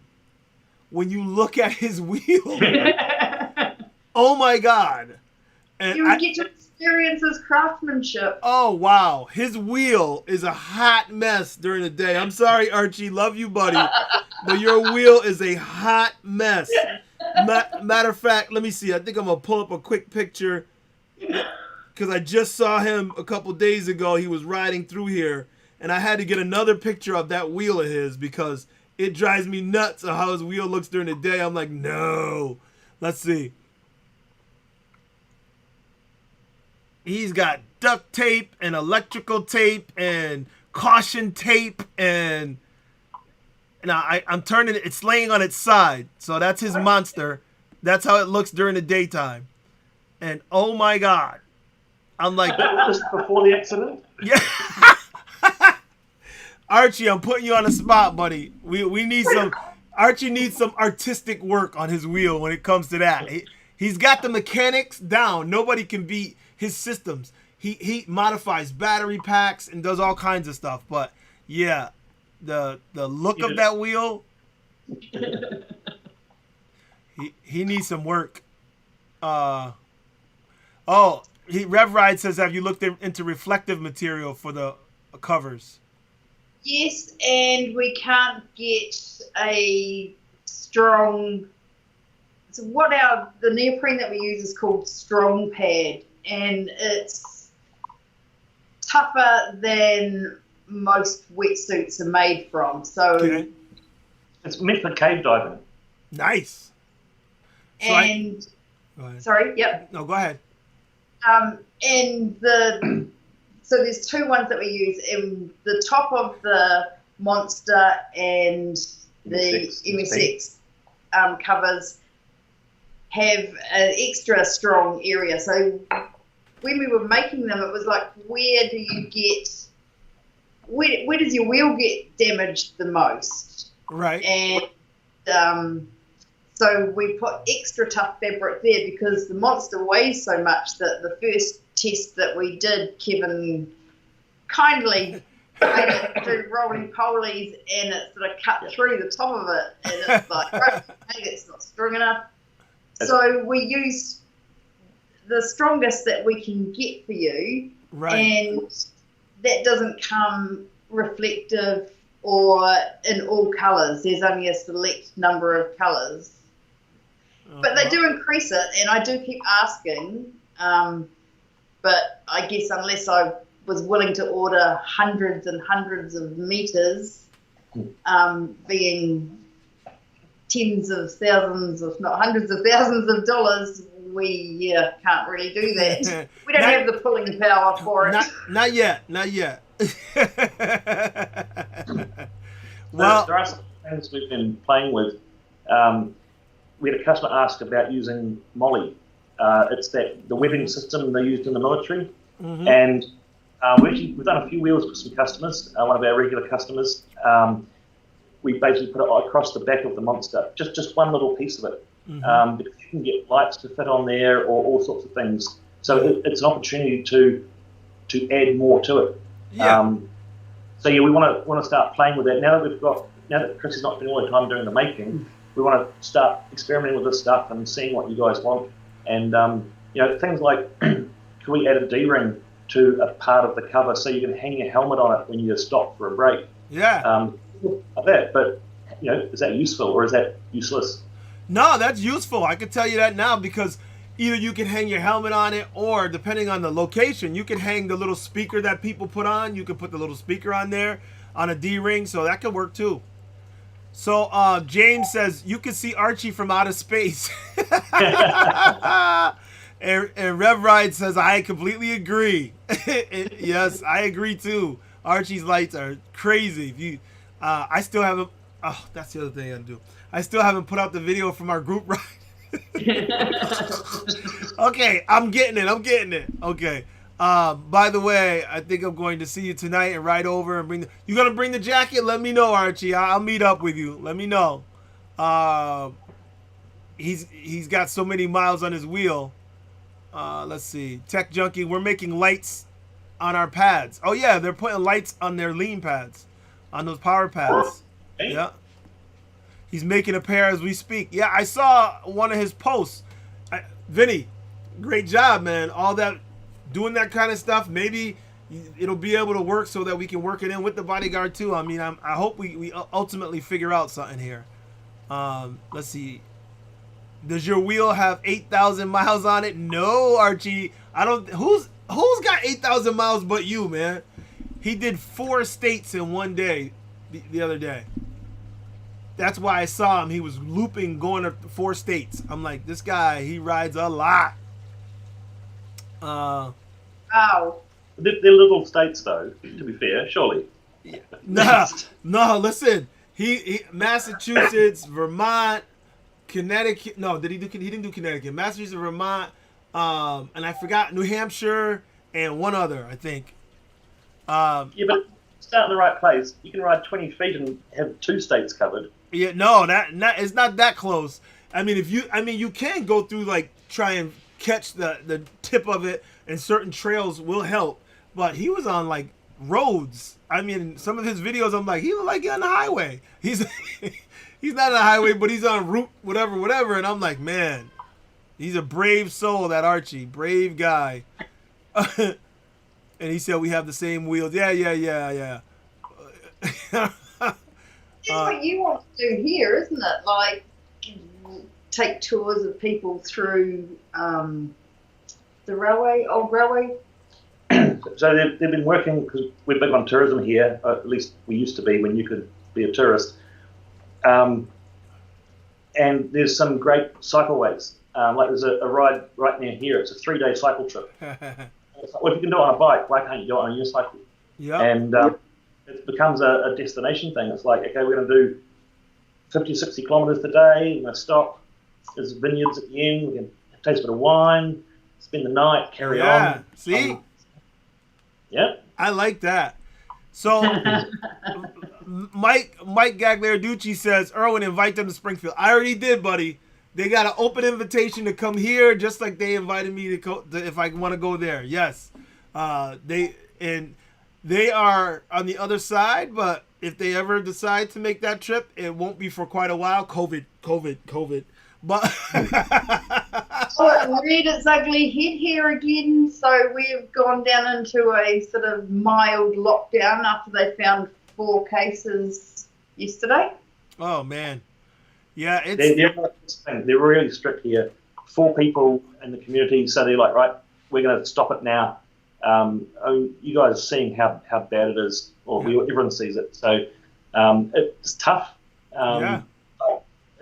when you look at his wheel, oh my God. And you would get to experience his craftsmanship. Oh, wow. His wheel is a hot mess during the day. I'm sorry, Archie. Love you, buddy. But your wheel is a hot mess. Matter of fact, let me see. I think I'm going to pull up a quick picture because I just saw him a couple days ago. He was riding through here. And I had to get another picture of that wheel of his because it drives me nuts of how his wheel looks during the day. I'm like, no. Let's see. He's got duct tape and electrical tape and caution tape. And now I'm turning it. It's laying on its side. So that's his Monster. That's how it looks during the daytime. And oh, my God. I'm like. That was before the accident? Yeah. Archie, I'm putting you on the spot, buddy. We need some... Archie needs some artistic work on his wheel when it comes to that. He's got the mechanics down. Nobody can beat his systems. He modifies battery packs and does all kinds of stuff. But, yeah, the look of that wheel, he needs some work. Rev Ride says, have you looked into reflective material for the covers? Yes, and we can't get a strong. So the neoprene that we use is called Strong Pad, and it's tougher than most wetsuits are made from. So Okay. It's meant for cave diving. Nice. and Go ahead. sorry, yep. No, go ahead. And so there's two ones that we use. In the top of the Monster and the MSX covers have an extra strong area. So when we were making them, it was like, where does your wheel get damaged the most? Right. And so we put extra tough fabric there because the Monster weighs so much that the first test that we did, Kevin kindly made it do roly-polies and it sort of cut through the top of it, and it's like, right, hey, it's not strong enough. So we use the strongest that we can get for you, Right. and that doesn't come reflective or in all colours. There's only a select number of colours. But they do increase it, and I do keep asking. But I guess unless I was willing to order hundreds and hundreds of meters, being tens of thousands, if not hundreds of thousands of dollars, we can't really do that. We don't have the pulling power for it. Not yet. Well, there are some things we've been playing with. We had a customer ask about using Molly. It's the webbing system they used in the military. Mm-hmm. And we've done a few wheels with some customers, one of our regular customers. We basically put it across the back of the Monster, just one little piece of it. Mm-hmm. Because you can get lights to fit on there or all sorts of things. So it's an opportunity to add more to it. Yeah. So we want to start playing with that. Now that Chris is not spending all the time doing the making, we want to start experimenting with this stuff and seeing what you guys want. And things like, can we add a D-ring to a part of the cover so you can hang your helmet on it when you stop for a break? Yeah. Like that. But is that useful or is that useless? No, that's useful. I can tell you that now because either you can hang your helmet on it, or depending on the location, you can hang the little speaker that people put on. You can put the little speaker on there on a D-ring, so that could work too. So James says you can see Archie from outer space. and Rev Ride says I completely agree. Yes, I agree too. Archie's lights are crazy. If you, I still haven't. Oh, that's the other thing I gotta do. I still haven't put out the video from our group ride. Okay, I'm getting it. Okay. By the way, I think I'm going to see you tonight and ride over and you gonna bring the jacket? Let me know, Archie. I'll meet up with you. Let me know. He's got so many miles on his wheel. Let's see. Tech Junkie, we're making lights on our pads. Oh yeah, they're putting lights on their lean pads, on those power pads. Hey. Yeah. He's making a pair as we speak. Yeah, I saw one of his posts. Vinny, great job, man. All that, doing that kind of stuff. Maybe it'll be able to work so that we can work it in with the bodyguard too. I mean, I hope we ultimately figure out something here. Let's see. Does your wheel have 8,000 miles on it? No, Archie. I don't. Who's got 8,000 miles but you, man? He did 4 states in one day the other day. That's why I saw him. He was looping, going to 4 states. I'm like, this guy, he rides a lot. Wow. They're little states, though. To be fair, surely. No. Listen, he Massachusetts, Vermont, Connecticut. No, he didn't do Connecticut. Massachusetts, Vermont, and I forgot New Hampshire and one other, I think. Yeah, but start in the right place. You can ride 20 feet and have 2 states covered. Yeah, no, it's not that close. I mean, you can go through, like, try and catch the tip of it, and certain trails will help. But he was on, like, roads. I mean, some of his videos, I'm like, he look like he's on the highway. He's not on the highway, but he's on route whatever, and I'm like, man, He's a brave soul, that Archie. Brave guy. And he said we have the same wheels. Yeah. It's what you want to do here, isn't it? Like, take tours of people through the railway, old railway. So they've been working, because we're big on tourism here, at least we used to be when you could be a tourist. And there's some great cycleways. Like there's a ride right near here. It's a 3-day cycle trip. It's like, well, if you can do it on a bike, why can't you do it on a unicycle? Yeah. And it becomes a destination thing. It's like, okay, we're going to do 50, 60 kilometres today. We're going to stop. There's vineyards at the end. We can taste a bit of wine, spend the night, carry on. See? Yeah. I like that. So, Mike Gagliarducci says, Erwin, invite them to Springfield. I already did, buddy. They got an open invitation to come here, just like they invited me to if I want to go there. Yes. They are on the other side, but if they ever decide to make that trip, it won't be for quite a while. COVID. But So it reared its ugly head here again. So we've gone down into a sort of mild lockdown after they found 4 cases yesterday. Oh man, yeah, it's they're really strict here. 4 people in the community, so they're like, right, we're going to stop it now. You guys are seeing how bad it is, or everyone sees it. So it's tough.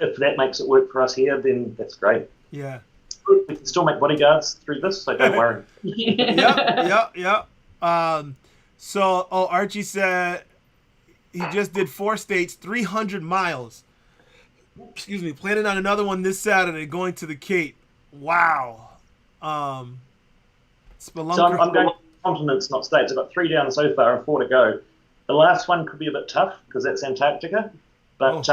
If that makes it work for us here, then that's great. Yeah. We can still make bodyguards through this, so don't worry. Yep. So, Archie said he just did 4 states, 300 miles. Excuse me. Planning on another one this Saturday, going to the Cape. Wow. Spelunker. So I'm going continents, not states. I've got 3 down so far and 4 to go. The last one could be a bit tough because that's Antarctica. But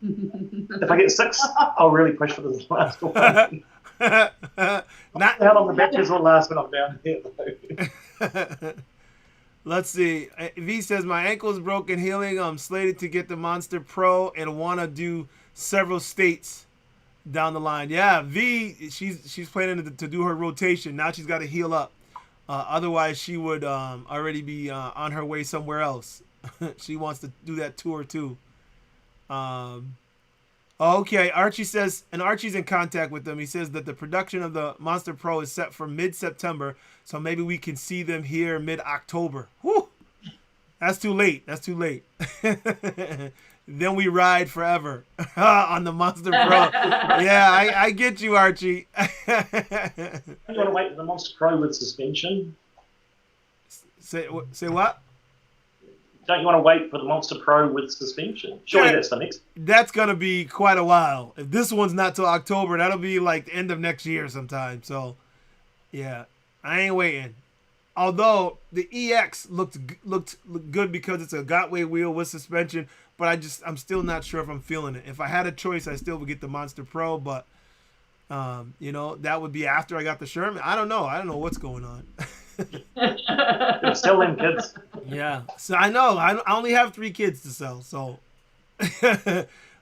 if I get 6, I'll really push for this last one. Not how long the batteries will last when I'm down here, though. Let's see. V says, my ankle is broken healing. I'm slated to get the Monster Pro and want to do several states down the line. Yeah, V, she's planning to do her rotation. Now she's got to heal up. Otherwise, she would already be on her way somewhere else. She wants to do that tour, too. Okay, Archie says, and Archie's in contact with them. He says that the production of the Monster Pro is set for mid-September, so maybe we can see them here mid-October. Whew! That's too late. Then we ride forever on the Monster Pro. Yeah, I get you, Archie. You want to wait for the Monster Pro with suspension? Say what? Don't you want to wait for the Monster Pro with suspension? Surely that's the next. That's going to be quite a while. If this one's not till October, that'll be like the end of next year sometime. So, yeah, I ain't waiting. Although the EX looked good because it's a Gotway wheel with suspension, but I'm still not sure if I'm feeling it. If I had a choice, I still would get the Monster Pro, but that would be after I got the Sherman. I don't know what's going on. They're still in, kids. Yeah, so I know I only have 3 kids to sell. So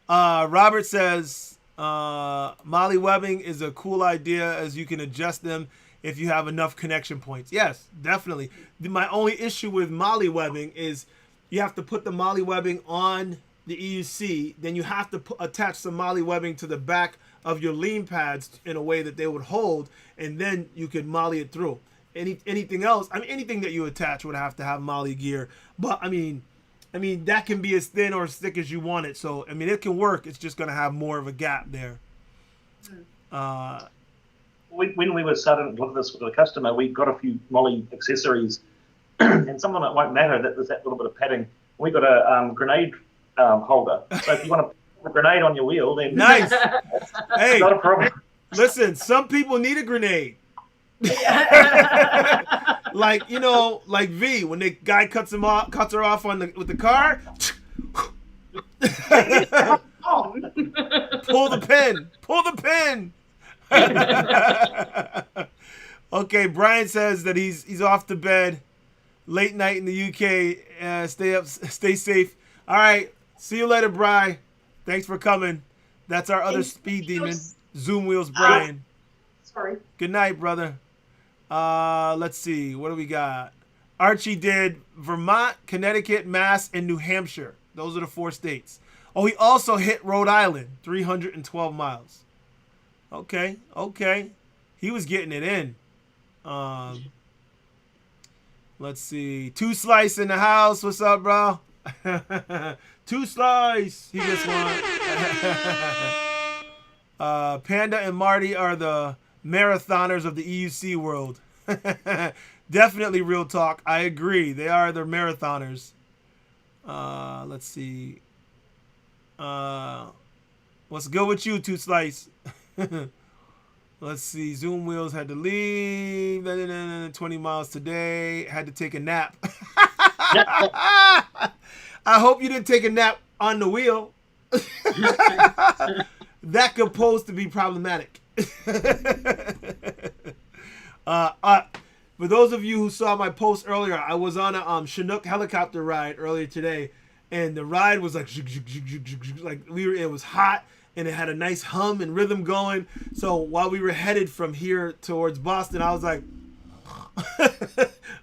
Robert says Molly webbing is a cool idea as you can adjust them if you have enough connection points. Yes, definitely. My only issue with molly webbing is you have to put the molly webbing on the EUC, then you have to attach some molly webbing to the back of your lean pads in a way that they would hold, and then you could molly it through. Anything else, anything that you attach would have to have molly gear. But I mean that can be as thin or as thick as you want it. So it can work. It's just gonna have more of a gap there. When we were starting to look at this with a customer, we got a few molly accessories, and some of them it won't matter that there's that little bit of padding. We got a grenade holder. So if you want to put a grenade on your wheel, then nice. Hey, not a problem. Listen, some people need a grenade. like V, when the guy cuts her off with the car. Pull the pin. Okay, Brian says that he's off to bed. Late night in the UK. Stay safe. All right, see you later, Bri. Thanks for coming. That's our other speed demon. Zoom Wheels Brian. Sorry. Good night, brother. Let's see. What do we got? Archie did Vermont, Connecticut, Mass, and New Hampshire. Those are the 4 states. Oh, he also hit Rhode Island, 312 miles. Okay. He was getting it in. Let's see. 2 Slice in the house. What's up, bro? 2 Slice. He just won. Panda and Marty are the marathoners of the EUC world. Definitely real talk. I agree. They are the marathoners. Let's see. What's good with you, 2 Slice? Let's see. Zoom Wheels had to leave. 20 miles today. Had to take a nap. I hope you didn't take a nap on the wheel. That could pose to be problematic. For those of you who saw my post earlier, I was on a Chinook helicopter ride earlier today, and the ride was like it was hot, and it had a nice hum and rhythm going. So while we were headed from here towards Boston, I was like,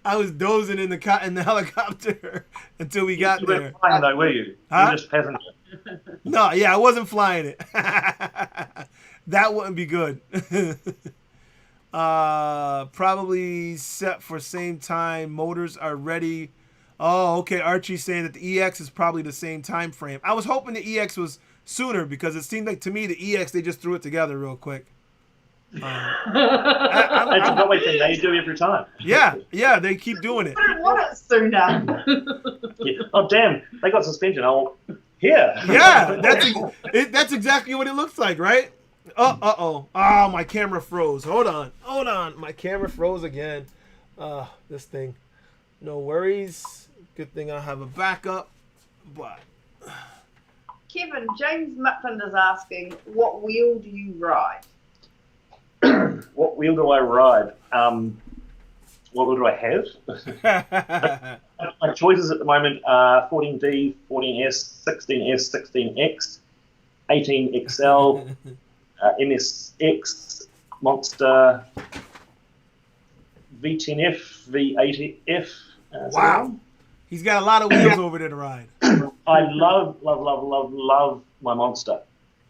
I was dozing in the helicopter until we got there. You weren't flying though, were you? Huh? You were just passenger. No, yeah, I wasn't flying it. That wouldn't be good. Probably set for same time. Motors are ready. Oh, okay. Archie's saying that the EX is probably the same time frame. I was hoping the EX was sooner because it seemed like to me the EX, they just threw it together real quick. It's a good way thing they do every time. Yeah, they keep doing it. I don't want it sooner. Yeah. Oh damn, they got suspension. Oh, here. Yeah, that's exactly what it looks like, right? Oh, my camera froze. Hold on. My camera froze again. This thing. No worries. Good thing I have a backup. But Kevin, James Mutland is asking, what wheel do you ride? What wheel do I ride? What wheel do I have? My choices at the moment are 14D, 14S, 16S, 16X, 18XL, MSX, Monster, V10F, V8F. Wow. He's got a lot of wheels over there to ride. I love my Monster.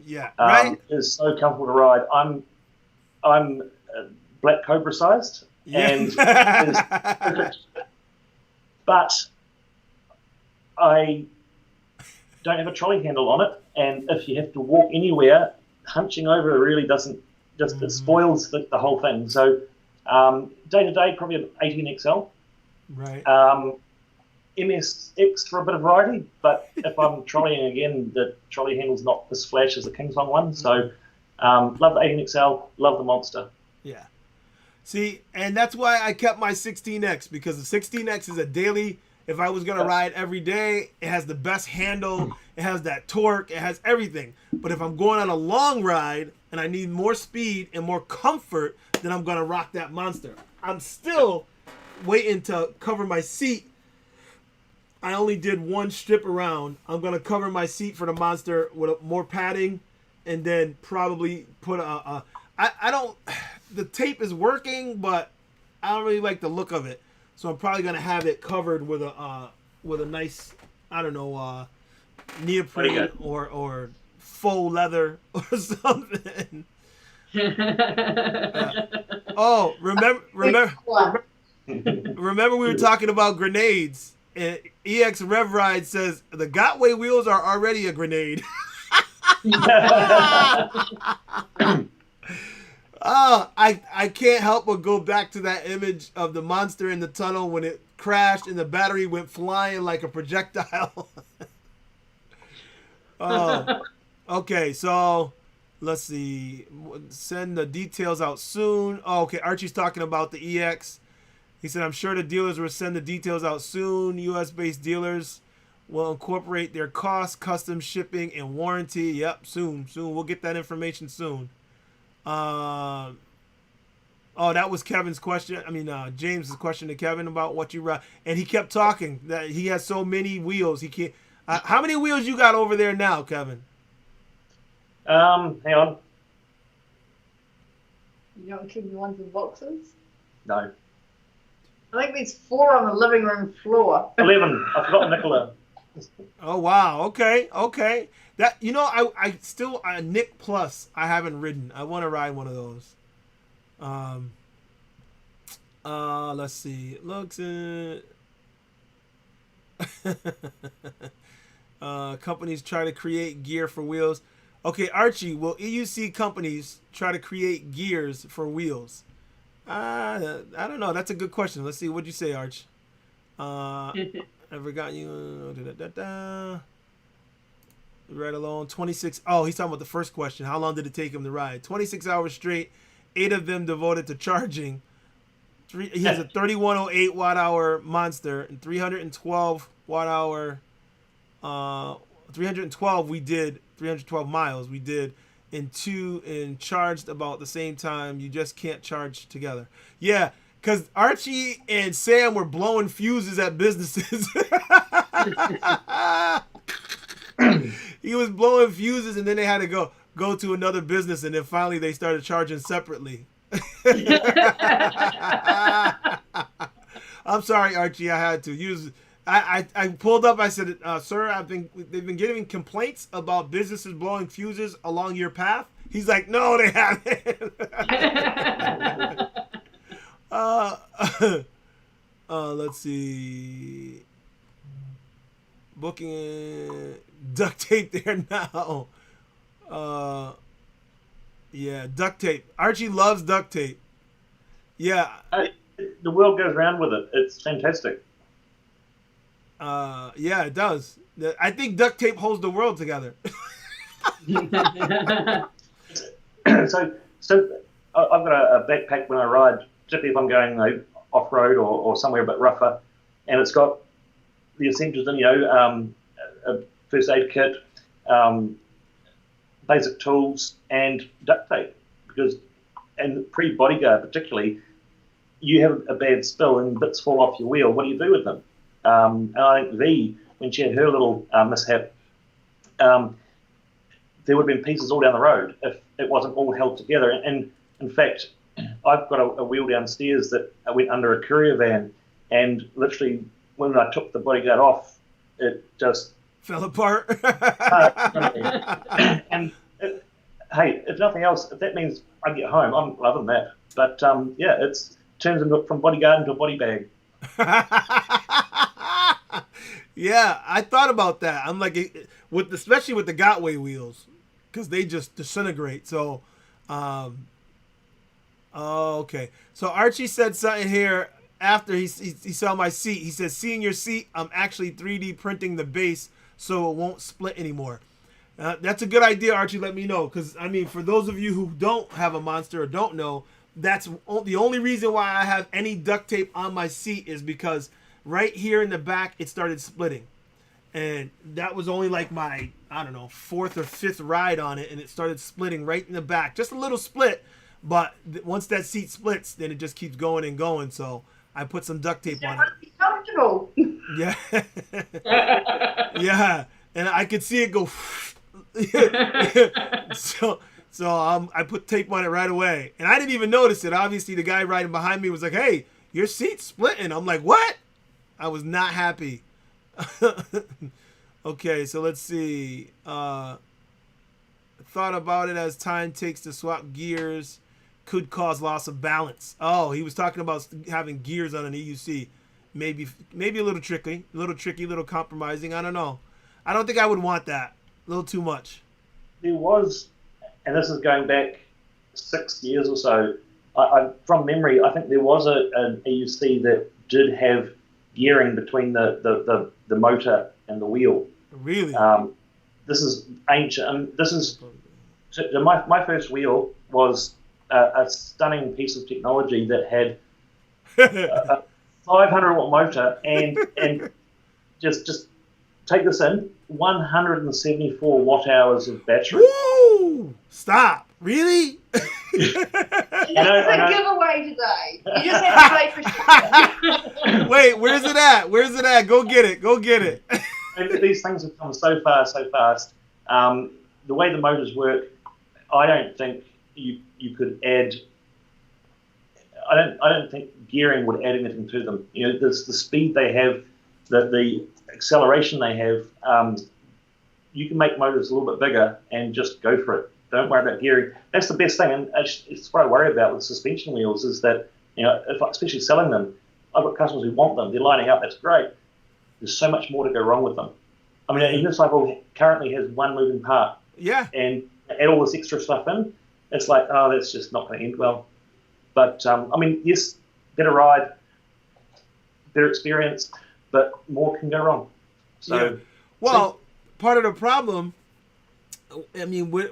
Yeah, right? It's so comfortable to ride. I'm Black Cobra sized, and but I don't have a trolley handle on it, and if you have to walk anywhere, hunching over really doesn't it spoils the whole thing. So day to day, probably an 18XL, right? MSX for a bit of variety, but if I'm trolleying again, the trolley handle's not as flash as the King Kong one. So love the 18XL, love the Monster. Yeah. See, and that's why I kept my 16X, because the 16X is a daily. If I was going to ride every day, it has the best handle. It has that torque. It has everything. But if I'm going on a long ride and I need more speed and more comfort, then I'm going to rock that Monster. I'm still waiting to cover my seat. I only did one strip around. I'm going to cover my seat for the Monster with more padding, and then probably put I don't, the tape is working, but I don't really like the look of it. So I'm probably going to have it covered with a nice, I don't know, neoprene or faux leather or something. Remember we were talking about grenades. And EX Rev Ride says the Gotway wheels are already a grenade. I can't help but go back to that image of the Monster in the tunnel when it crashed and the battery went flying like a projectile. Okay, so let's see. Send the details out soon. Oh, okay, Archie's talking about the EX. He said, I'm sure the dealers will send the details out soon. U.S.-based dealers will incorporate their costs, custom shipping, and warranty. Yep, soon. We'll get that information soon. That was Kevin's question. James's question to Kevin about what you ride. And he kept talking that he has so many wheels. He can't. How many wheels you got over there now, Kevin? Hang on. You don't include the ones in boxes? No. I think there's 4 on the living room floor. 11. I forgot Nicola. Oh wow. Okay. That I still Nick Plus I haven't ridden. I want to ride one of those. Let's see. Looks. Companies try to create gear for wheels. Okay, Archie, will EUC companies try to create gears for wheels? I don't know. That's a good question. Let's see. What'd you say, Arch? Ever got you? Right alone. 26. Oh, he's talking about the first question. How long did it take him to ride? 26 hours straight. 8 of them devoted to charging. He has a 3108 watt hour Monster and 312 watt hour. 312 we did 312 miles we did and charged about the same time. You just can't charge together. Yeah, because Archie and Sam were blowing fuses at businesses. He was blowing fuses and then they had to go to another business and then finally they started charging separately. I'm sorry, Archie, I had to use. I pulled up. I said, "Sir, they've been getting complaints about businesses blowing fuses along your path." He's like, "No, they haven't." Let's see. Booking duct tape there now. Yeah, duct tape. Archie loves duct tape. Yeah. The world goes round with it. It's fantastic. Yeah, it does. I think duct tape holds the world together. So I've got a backpack when I ride, particularly if I'm going off road or somewhere a bit rougher, and it's got the essentials in, a first aid kit, basic tools, and duct tape. And pre-bodyguard particularly, you have a bad spill and bits fall off your wheel. What do you do with them? And I think V, when she had her little mishap, there would have been pieces all down the road if it wasn't all held together. And in fact, I've got a wheel downstairs that went under a courier van, and literally when I took the bodyguard off, it just fell apart. And hey, if nothing else, if that means I get home, I'm loving that. But yeah, it's turns from bodyguard into a body bag. Yeah, I thought about that. I'm like, especially with the Gotway wheels, because they just disintegrate. So, okay. So Archie said something here after he saw my seat. He says, "Seeing your seat, I'm actually 3D printing the base so it won't split anymore." That's a good idea, Archie. Let me know, because I mean, for those of you who don't have a Monster or don't know, that's the only reason why I have any duct tape on my seat is because right here in the back it started splitting, and that was only like my, I don't know, 4th or 5th ride on it, and it started splitting right in the back, just a little split, but once that seat splits, then it just keeps going and going. So I put some duct tape on it. Be comfortable. Yeah. Yeah, and I could see it go. So I put tape on it right away, and I didn't even notice it. Obviously, the guy riding behind me was like, "Hey, your seat's splitting." I'm like, "What?" I was not happy. Okay, so let's see. Thought about it as time takes to swap gears could cause loss of balance. Oh, he was talking about having gears on an EUC. Maybe a little tricky, little compromising. I don't know. I don't think I would want that. A little too much. There was, and this is going back 6 years or so, from memory, I think there was an EUC that did have gearing between the motor and the wheel. Really? This is ancient. This is my first wheel was a stunning piece of technology that had a 500 watt motor and just take this in, 174 watt hours of battery. Woo! Stop. Really? This is a giveaway today. You just have to pay for shit. Wait, where's it at? Go get it. And these things have come so fast. The way the motors work, I don't think you could add I don't think gearing would add anything to them. You know, the speed they have, the acceleration they have. You can make motors a little bit bigger and just go for it. Don't worry about gearing. That's the best thing, and it's what I worry about with suspension wheels is that, you know, especially selling them, I've got customers who want them. They're lining up. That's great. There's so much more to go wrong with them. I mean, a unicycle currently has one moving part. Yeah. And add all this extra stuff in, it's like, oh, that's just not going to end well. But, I mean, yes, better ride, better experience, but more can go wrong. So, yeah. Well, part of the problem, I mean, with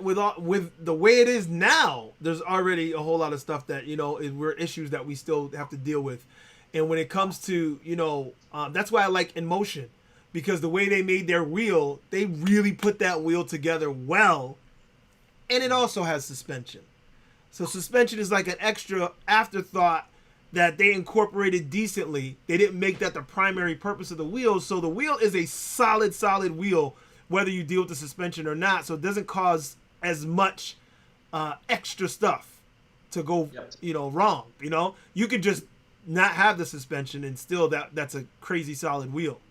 the way it is now, there's already a whole lot of stuff that, you know, we're issues that we still have to deal with. And when it comes to, you know, that's why I like In Motion, because the way they made their wheel, they really put that wheel together well. And it also has suspension. So suspension is like an extra afterthought that they incorporated decently. They didn't make that the primary purpose of the wheel. So the wheel is a solid wheel, whether you deal with the suspension or not. So it doesn't cause as much extra stuff to go, you know, wrong. You know, you could just not have the suspension and still that's a crazy solid wheel.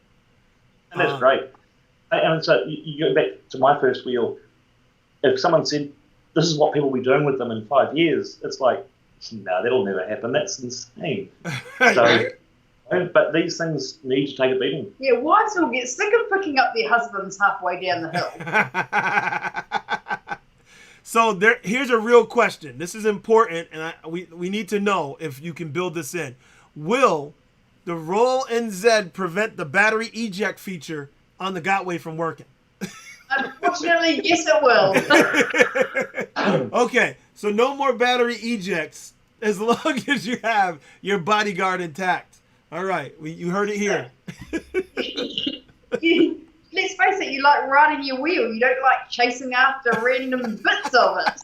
And that's great. And so you go back to my first wheel. If someone said, this is what people will be doing with them in 5 years, it's like, no, that'll never happen. That's insane. So, but these things need to take a beating. Yeah, wives will get sick of picking up their husbands halfway down the hill. So here's a real question. This is important, and we need to know if you can build this in. Will the Roll NZ prevent the battery eject feature on the Gotway from working? Unfortunately, yes, it will. Okay, so no more battery ejects as long as you have your bodyguard intact. All right, you heard it here. Let's face it, you like riding your wheel. You don't like chasing after random bits of it.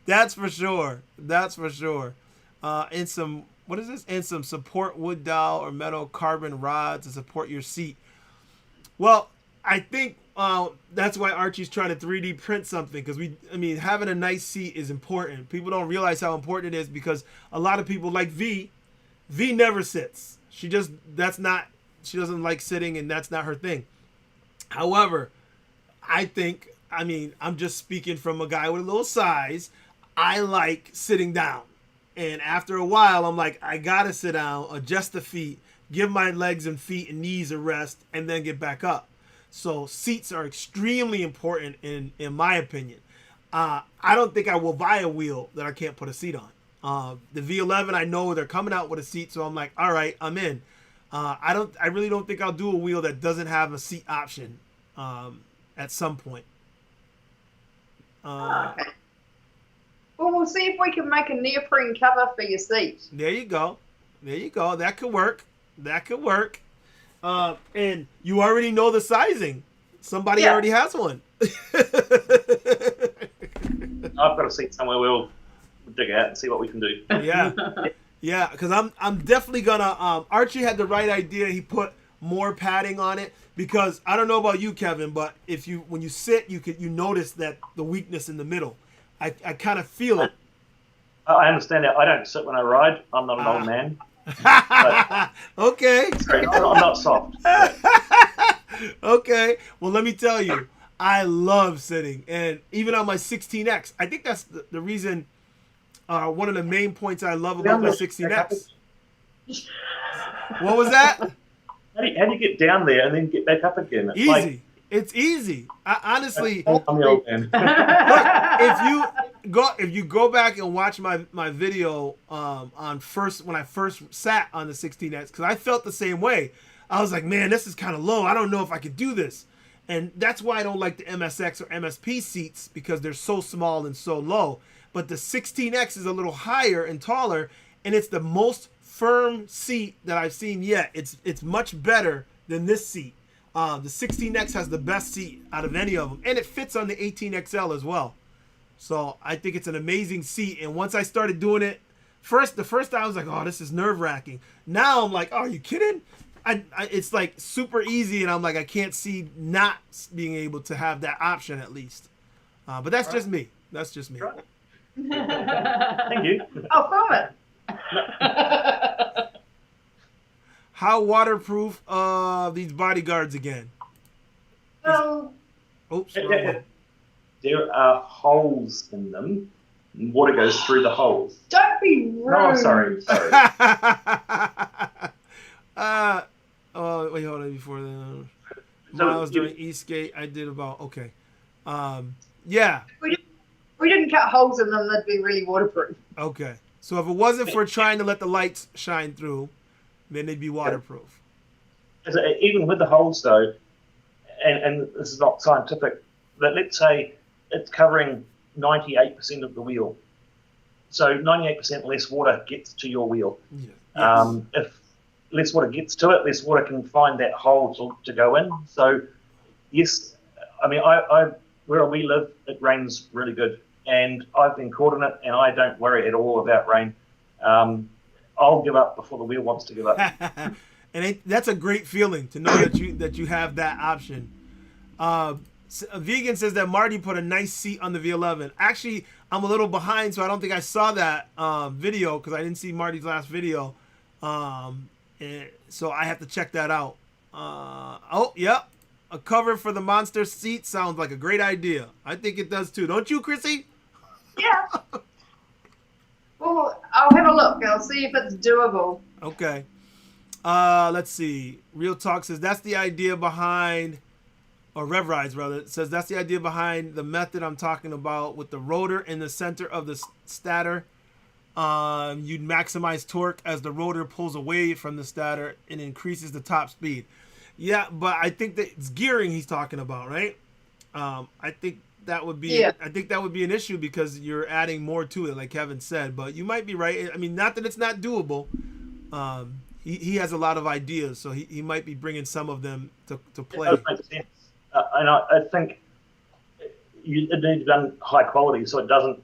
That's for sure. That's for sure. And some, what is this? And some support wood dowel or metal carbon rod to support your seat. Well, I think that's why Archie's trying to 3D print something, because having a nice seat is important. People don't realize how important it is because a lot of people like V never sits. She doesn't like sitting, and that's not her thing. However, I'm just speaking from a guy with a little size. I like sitting down. And after a while, I'm like, I gotta sit down, adjust the feet, give my legs and feet and knees a rest, and then get back up. So seats are extremely important in my opinion. I don't think I will buy a wheel that I can't put a seat on. The V11, I know they're coming out with a seat, so I'm like, all right, I'm in. I really don't think I'll do a wheel that doesn't have a seat option at some point. Okay. Well, we'll see if we can make a neoprene cover for your seat. There you go. That could work. And you already know the sizing. Somebody already has one. I've got a seat somewhere we'll dig out and see what we can do. Yeah, because I'm definitely gonna. Archie had the right idea. He put more padding on it because I don't know about you, Kevin, but when you sit, you notice that the weakness in the middle. I kind of feel it. I understand that. I don't sit when I ride. I'm not an old man. Okay. Sorry, I'm not soft. Okay. Well, let me tell you, I love sitting, and even on my 16X, I think that's the reason. One of the main points I love about my 16X. What was that? How do you get down there and then get back up again? It's easy. I honestly, I'm the old man. Look, if you go back and watch my video when I first sat on the 16X, because I felt the same way. I was like, man, this is kind of low. I don't know if I could do this. And that's why I don't like the MSX or MSP seats, because they're so small and so low. But the 16X is a little higher and taller, and it's the most firm seat that I've seen yet. It's much better than this seat. The 16X has the best seat out of any of them, and it fits on the 18XL as well. So I think it's an amazing seat. And once I started doing it, the first time I was like, oh, this is nerve-wracking. Now I'm like, oh, are you kidding? It's like super easy, and I'm like, I can't see not being able to have that option at least. But that's just me. That's just me. Thank you. Oh, film it. How waterproof these bodyguards again? Oops, wrong one. There are holes in them. And water goes through the holes. Don't be rude. No, I'm sorry. Oh, wait, hold on. Before the So miles during Eastgate, I did about yeah. We didn't cut holes in them. That'd be really waterproof. Okay, so if it wasn't for trying to let the lights shine through, then they'd be waterproof. Even with the holes, though, and this is not scientific, but let's say it's covering 98% of the wheel. So 98% less water gets to your wheel. Yeah. Yes. If less water gets to it, less water can find that hole to go in. So, yes, I mean, I where we live, it rains really good. And I've been caught in it, and I don't worry at all about rain. I'll give up before the wheel wants to give up. And that's a great feeling to know that you have that option. A Vegan says that Marty put a nice seat on the V11. Actually, I'm a little behind, so I don't think I saw that video because I didn't see Marty's last video. So I have to check that out. Oh, yep. A cover for the monster seat sounds like a great idea. I think it does too. Don't you, Chrissy? Yeah. Well, I'll have a look. I'll see if it's doable. Okay. Let's see. Real Talk says that's the idea behind, or Rev Rides rather, says that's the idea behind the method I'm talking about with the rotor in the center of the stator. You'd maximize torque as the rotor pulls away from the stator and increases the top speed. Yeah, but I think that it's gearing he's talking about, right? I think that would be I think that would be an issue because you're adding more to it, like Kevin said. But you might be right. I mean, not that it's not doable. He has a lot of ideas, so he might be bringing some of them to play. It does make sense. And I think it needs to be done high quality so it doesn't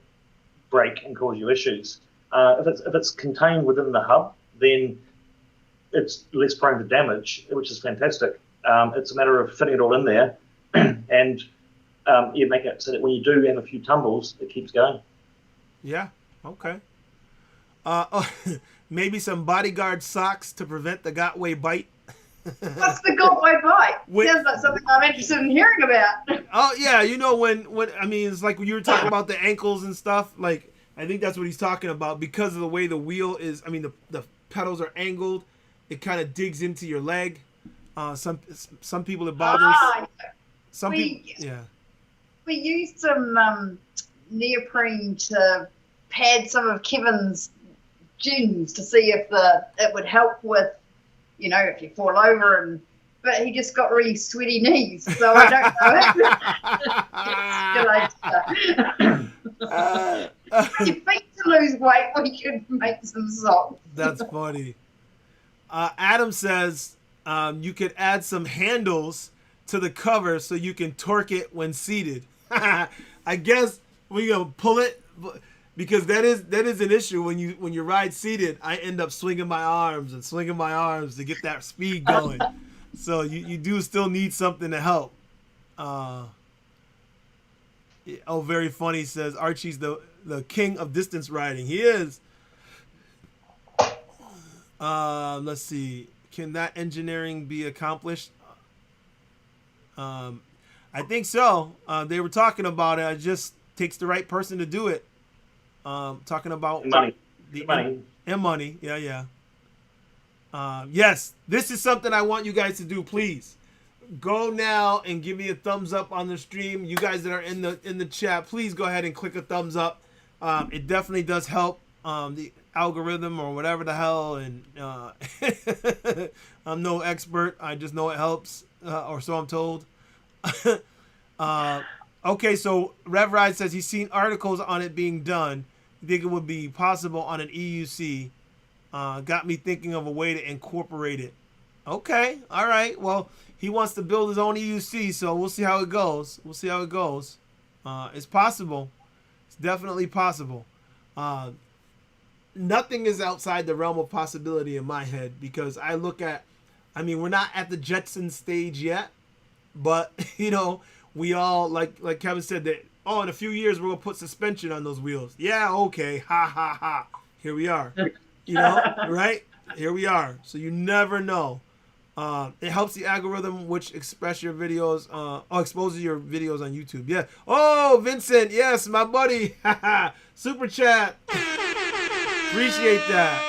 break and cause you issues. If it's contained within the hub, then it's less prone to damage, which is fantastic. It's a matter of fitting it all in there and you make it so that when you do have a few tumbles, it keeps going. Yeah. Okay. Maybe some bodyguard socks to prevent the Gotway bite. What's the Gotway bite? Sounds like something I'm interested in hearing about. Oh yeah, you know when I mean it's like when you were talking about the ankles and stuff. Like I think that's what he's talking about because of the way the wheel is. I mean the pedals are angled. It kind of digs into your leg. Some people it bothers. We used some neoprene to pad some of Kevin's jeans to see if it would help with, you know, if you fall over but he just got really sweaty knees, so I don't know. Your feet to lose weight, we could make some socks. That's funny. Adam says you could add some handles to the cover so you can torque it when seated. I guess we're gonna pull it because that is an issue when you ride seated. I end up swinging my arms to get that speed going. So you do still need something to help. Very funny says Archie's the king of distance riding. He is. Let's see. Can that engineering be accomplished? I think so. They were talking about it. It just takes the right person to do it. Talking about money. Money. Yeah. Yes, this is something I want you guys to do. Please go now and give me a thumbs up on the stream. You guys that are in the chat, please go ahead and click a thumbs up. It definitely does help the algorithm or whatever the hell. And I'm no expert. I just know it helps, or so I'm told. Okay, so Rev Ride says he's seen articles on it being done. You think it would be possible on an EUC? Got me thinking of a way to incorporate it. Okay, all right. Well, he wants to build his own EUC, so we'll see how it goes. It's possible. It's definitely possible. Nothing is outside the realm of possibility in my head because I look at, I mean, we're not at the Jetson stage yet, but, you know, we all, like Kevin said, that, oh, in a few years we're going to put suspension on those wheels. Yeah, okay. Ha, ha, ha. Here we are. You know, right? Here we are. So you never know. It helps the algorithm, which exposes your videos on YouTube. Yeah. Oh, Vincent, yes, my buddy. Super chat. Appreciate that.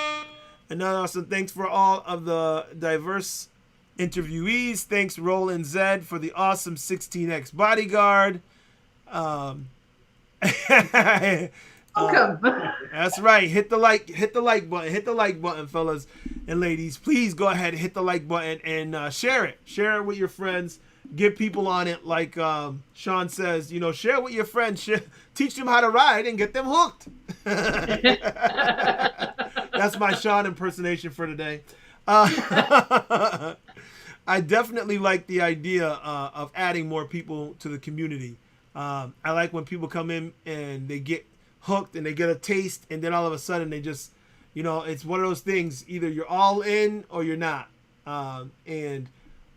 And also thanks for all of the diverse interviewees. Thanks Roland Zed for the awesome 16X bodyguard. Welcome. That's right. Hit the like button, fellas and ladies. Please go ahead and hit the like button and share it. Share it with your friends. Get people on it, like Sean says. You know, share it with your friends. Teach them how to ride and get them hooked. That's my Sean impersonation for today. I definitely like the idea of adding more people to the community. I like when people come in and they get hooked and they get a taste, and then all of a sudden they just, you know, it's one of those things. Either you're all in or you're not. And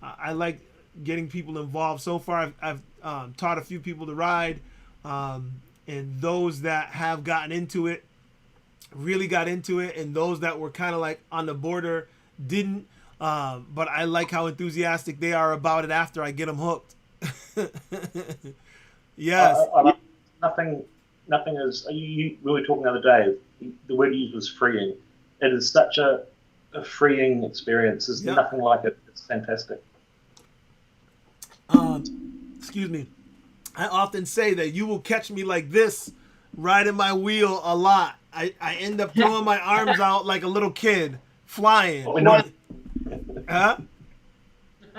I like getting people involved. So far, I've taught a few people to ride, and those that have gotten into it really got into it, and those that were kind of like on the border didn't. But I like how enthusiastic they are about it after I get them hooked. Yes. Nothing is. We were talking the other day. The word you used was freeing. It is such a freeing experience. There's nothing like it. It's fantastic. Excuse me. I often say that you will catch me like this, riding my wheel a lot. I end up throwing my arms out like a little kid, flying. Huh?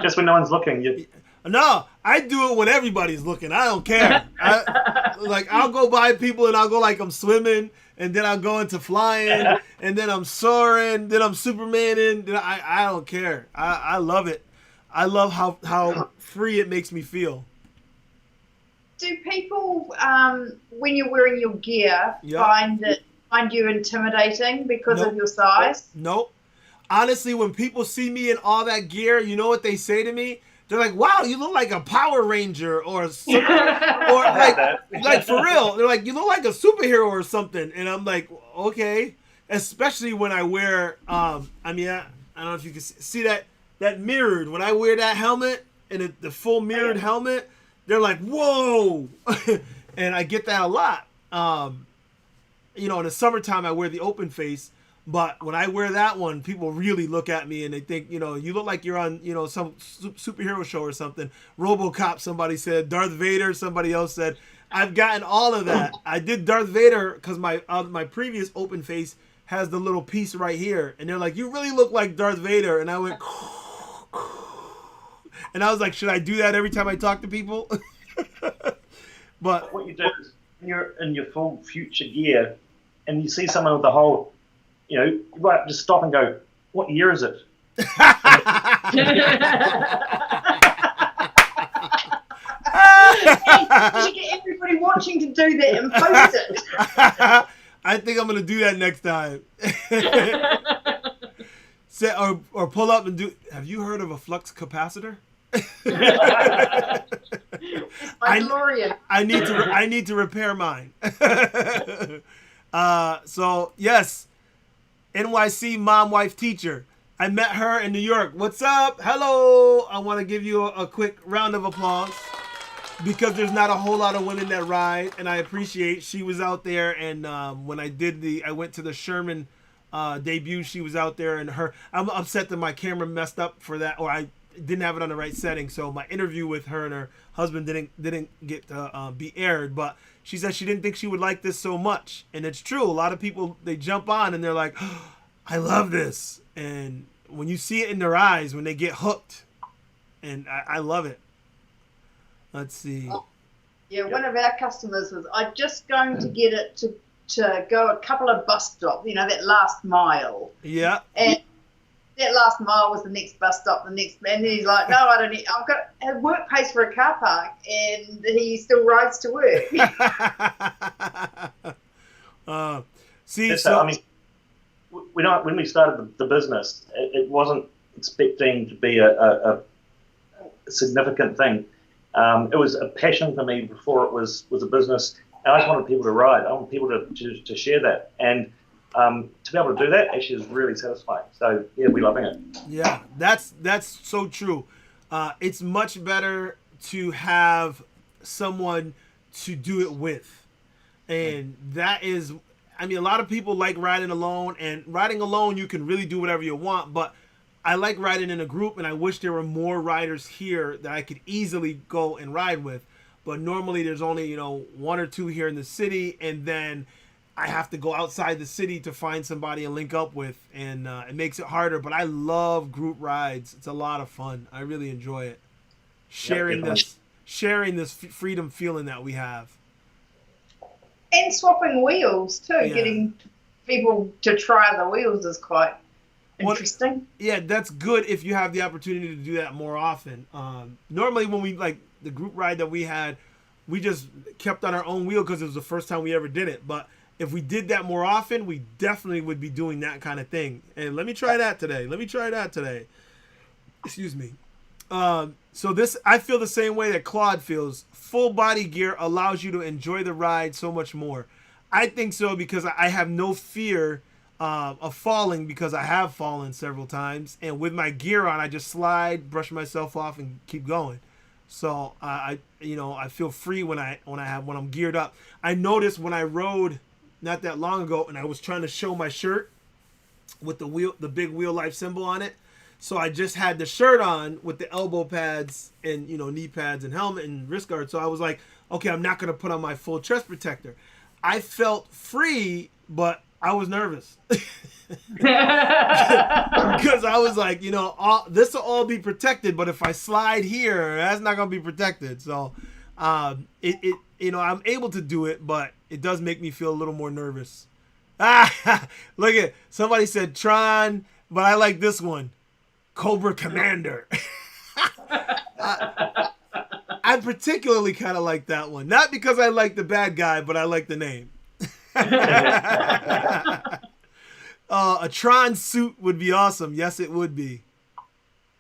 Just when no one's looking. No, I do it when everybody's looking. I don't care. I'll go by people and I'll go like I'm swimming, and then I'll go into flying, and then I'm soaring, then I'm Supermaning. Then I don't care. I love it. I love how free it makes me feel. Do people, when you're wearing your gear, find you intimidating because of your size? Nope. Honestly, when people see me in all that gear, you know what they say to me? They're like, "Wow, you look like a Power Ranger or like for real." They're like, "You look like a superhero or something." And I'm like, "Okay." Especially when I wear, I don't know if you can see that mirrored. When I wear that helmet and the full mirrored helmet, they're like, "Whoa!" And I get that a lot. In the summertime, I wear the open face. But when I wear that one, people really look at me and they think, you look like you're on, some superhero show or something. RoboCop, somebody said. Darth Vader, somebody else said. I've gotten all of that. I did Darth Vader because my previous open face has the little piece right here. And they're like, "You really look like Darth Vader." And I went, and I was like, should I do that every time I talk to people? But what you do is when you're in your full future gear and you see someone with the whole... right, just stop and go, "What year is it?" Did you get everybody watching to do that and post it? I think I'm going to do that next time. Or pull up and do... Have you heard of a flux capacitor? I need to repair mine. So, yes. NYC mom, wife, teacher. I met her in New York. What's up? Hello. I want to give you a quick round of applause because there's not a whole lot of women that ride, and I appreciate she was out there. And when I went to the Sherman debut, she was out there, and I'm upset that my camera messed up for that, or I didn't have it on the right setting. So my interview with her and her husband didn't get to be aired, but she said she didn't think she would like this so much. And it's true. A lot of people, they jump on and they're like, "Oh, I love this." And when you see it in their eyes, when they get hooked, and I love it. Let's see. Yeah, one of our customers was, "I'm just going to get it to go a couple of bus stops, that last mile." Yeah. And that last mile was the next bus stop, and then he's like, "No, I don't need, I've got a work pays for a car park," and he still rides to work. When we started the business, it wasn't expecting to be a significant thing. It was a passion for me before it was a business, and I just wanted people to ride. I wanted people to share that. And to be able to do that actually is really satisfying. So yeah, we're loving it. Yeah, that's so true. It's much better to have someone to do it with, and that is, I mean, a lot of people like riding alone, and riding alone you can really do whatever you want, but I like riding in a group, and I wish there were more riders here that I could easily go and ride with. But normally there's only, one or two here in the city, and then I have to go outside the city to find somebody and link up with, and it makes it harder. But I love group rides. It's a lot of fun. I really enjoy it. Sharing this freedom feeling that we have. And swapping wheels too. Yeah. Getting people to try the wheels is quite interesting. Yeah, that's good if you have the opportunity to do that more often. Normally when we, like the group ride that we had, we just kept on our own wheel because it was the first time we ever did it. But if we did that more often, we definitely would be doing that kind of thing. And let me try that today. Excuse me. So this, I feel the same way that Claude feels. Full body gear allows you to enjoy the ride so much more. I think so because I have no fear of falling, because I have fallen several times, and with my gear on, I just slide, brush myself off, and keep going. So I feel free when I'm geared up. I noticed when I rode not that long ago, and I was trying to show my shirt with the big Wheel Life symbol on it. So I just had the shirt on with the elbow pads and knee pads and helmet and wrist guard. So I was like, okay, I'm not gonna put on my full chest protector. I felt free, but I was nervous because I was like, this will all be protected, but if I slide here, that's not gonna be protected. So, I'm able to do it, but it does make me feel a little more nervous. Look at somebody said Tron, but I like this one, Cobra Commander. I particularly kind of like that one, not because I like the bad guy, but I like the name. A Tron suit would be awesome. Yes, it would be.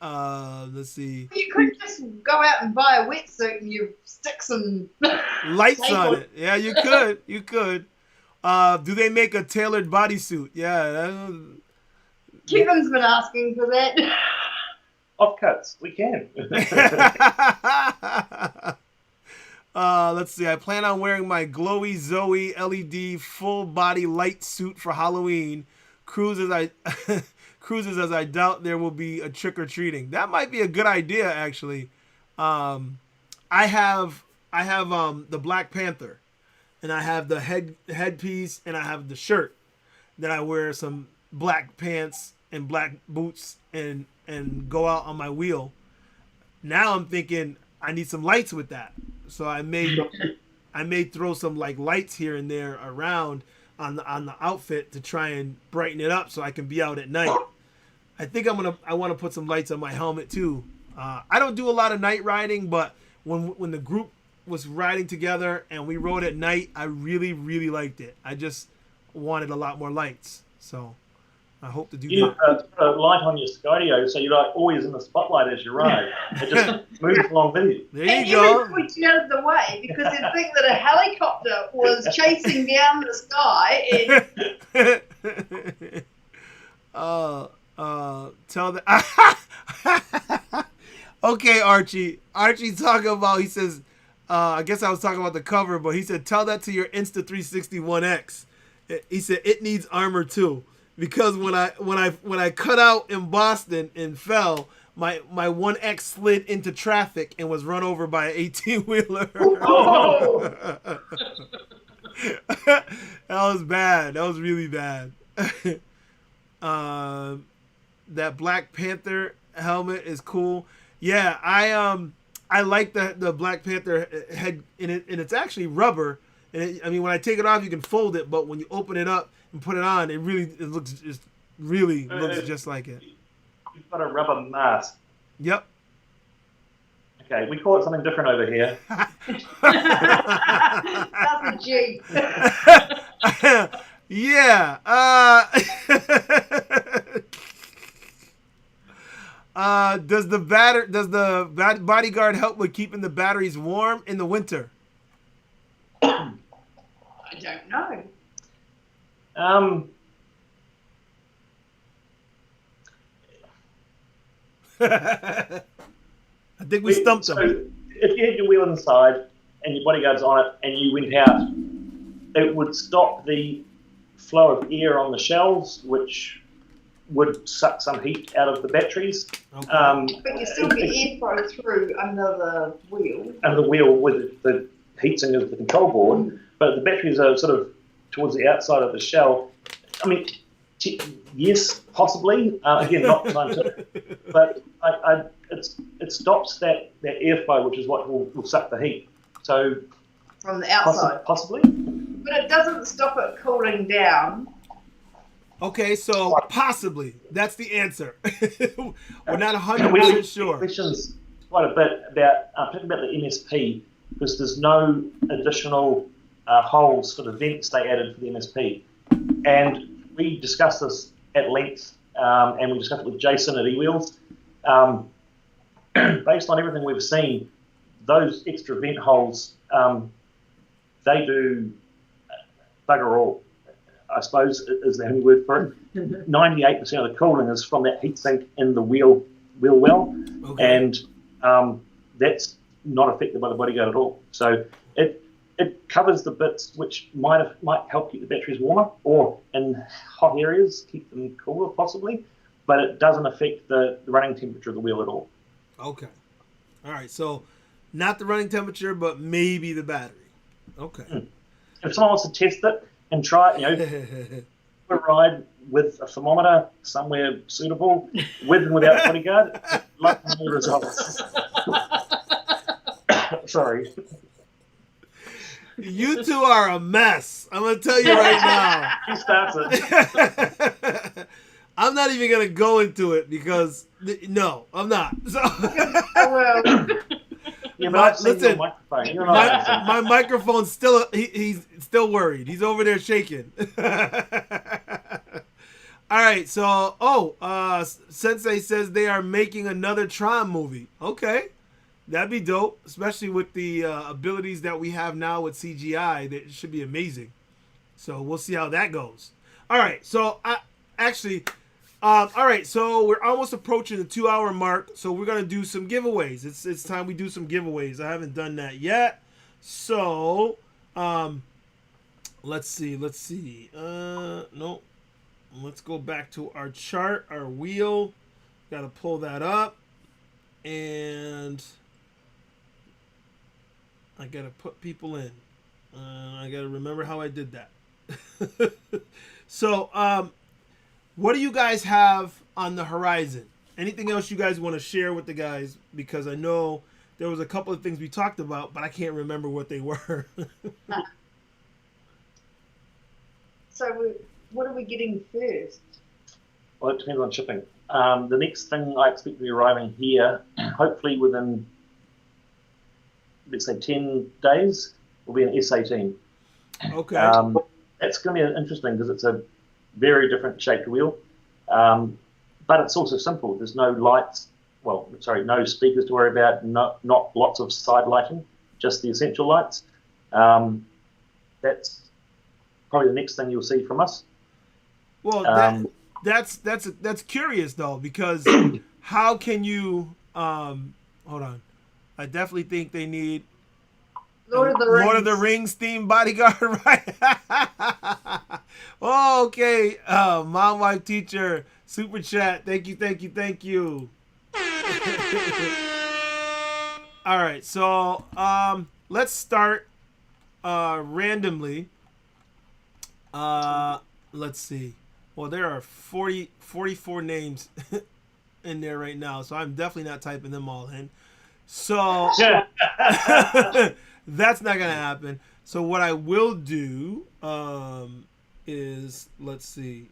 Let's see. You could just go out and buy a wetsuit and you stick some lights on it. Yeah, you could. You could. Do they make a tailored bodysuit? Yeah. Kevin's been asking for that. Offcuts, we can. Let's see. I plan on wearing my glowy Zoe LED full body light suit for Halloween. Cruises as I doubt there will be a trick or treating. That might be a good idea, actually. I have the Black Panther, and I have the headpiece, and I have the shirt. Then I wear some black pants and black boots and go out on my wheel. Now I'm thinking I need some lights with that. So I may throw some like lights here and there around on the outfit to try and brighten it up so I can be out at night. I think I want to put some lights on my helmet too. I don't do a lot of night riding, but when the group was riding together and we rode at night, I really, really liked it. I just wanted a lot more lights. So I hope to do that. Put a light on your Skydio so you're like always in the spotlight as you ride. It just moves along with you. There you go. Even point you out of the way because you'd think that a helicopter was chasing down the sky. Tell the okay, Archie. Archie's talking about. He says, I guess I was talking about the cover, but he said, tell that to your Insta 361X. He said it needs armor too. Because when I cut out in Boston and fell, my 1X slid into traffic and was run over by an 18-wheeler. Oh. That was bad. That was really bad. That Black Panther helmet is cool. Yeah, I like the Black Panther head in it, and it's actually rubber. And when I take it off, you can fold it, but when you open it up and put it on, it looks just like it. You've got a rubber mask. Yep. Okay, we call it something different over here. That's a G. Yeah. Does the bodyguard help with keeping the batteries warm in the winter? I don't know. I think we stumped so them. if you had your wheel inside and your bodyguard's on it and you went out, it would stop the flow of air on the shells, which would suck some heat out of the batteries. Okay. But you still get airflow through under the wheel. Under the wheel with the heatsink of the control board, but the batteries are sort of towards the outside of the shell. I mean, yes, possibly. Again, not scientific, but it stops that airflow, which is what will suck the heat. So From the outside. possibly. But it doesn't stop it cooling down. Okay, so possibly. That's the answer. We're not 100% sure. Questions quite a bit about talking about the MSP, because there's no additional holes for the vents they added for the MSP. And we discussed this at length, and we discussed it with Jason at eWheels. Based on everything we've seen, those extra vent holes, they do bugger all, I suppose is the only word for it. 98% of the cooling is from that heatsink in the wheel well, Okay. and that's not affected by the bodyguard at all. So it covers the bits which might help keep the batteries warmer, or in hot areas keep them cooler possibly, but it doesn't affect the running temperature of the wheel at all. Okay. All right, so not the running temperature, but maybe the battery. Okay. If someone wants to test it and try it, a ride with a thermometer somewhere suitable, with and without bodyguard, like to know the results. Sorry. You two are a mess. I'm going to tell you right now. He starts it. I'm not even going to go into it because, no, I'm not. So, Well, Yeah, but I've seen listen, your microphone. You're not my microphone's still, he's still worried. He's over there shaking. All right, so, Sensei says they are making another Tron movie. Okay. That'd be dope, especially with the abilities that we have now with CGI. That should be amazing. So we'll see how that goes. All right, so all right, so we're almost approaching the 2-hour mark. So we're gonna do some giveaways. It's time we do some giveaways. I haven't done that yet. So let's see. No, let's go back to our chart, our wheel. Got to pull that up, and I gotta put people in. I gotta remember how I did that. So, what do you guys have on the horizon? Anything else you guys want to share with the guys? Because I know there was a couple of things we talked about, but I can't remember what they were. so what are we getting first? Well, it depends on shipping. The next thing I expect to be arriving here, hopefully within, let's say, 10 days, will be an S18. Okay. That's going to be interesting because it's a very different shaped wheel, but it's also simple. There's no lights, no speakers to worry about, not lots of side lighting, just the essential lights. That's probably the next thing you'll see from us. Well, that's curious though, because how can you hold on? I definitely think they need Lord of the Rings themed bodyguard, right? Oh, okay. Mom, wife, teacher, super chat. Thank you. All right, so let's start randomly. Let's see. Well, there are 44 names in there right now, so I'm definitely not typing them all in. So that's not gonna happen. So what I will do is, let's see,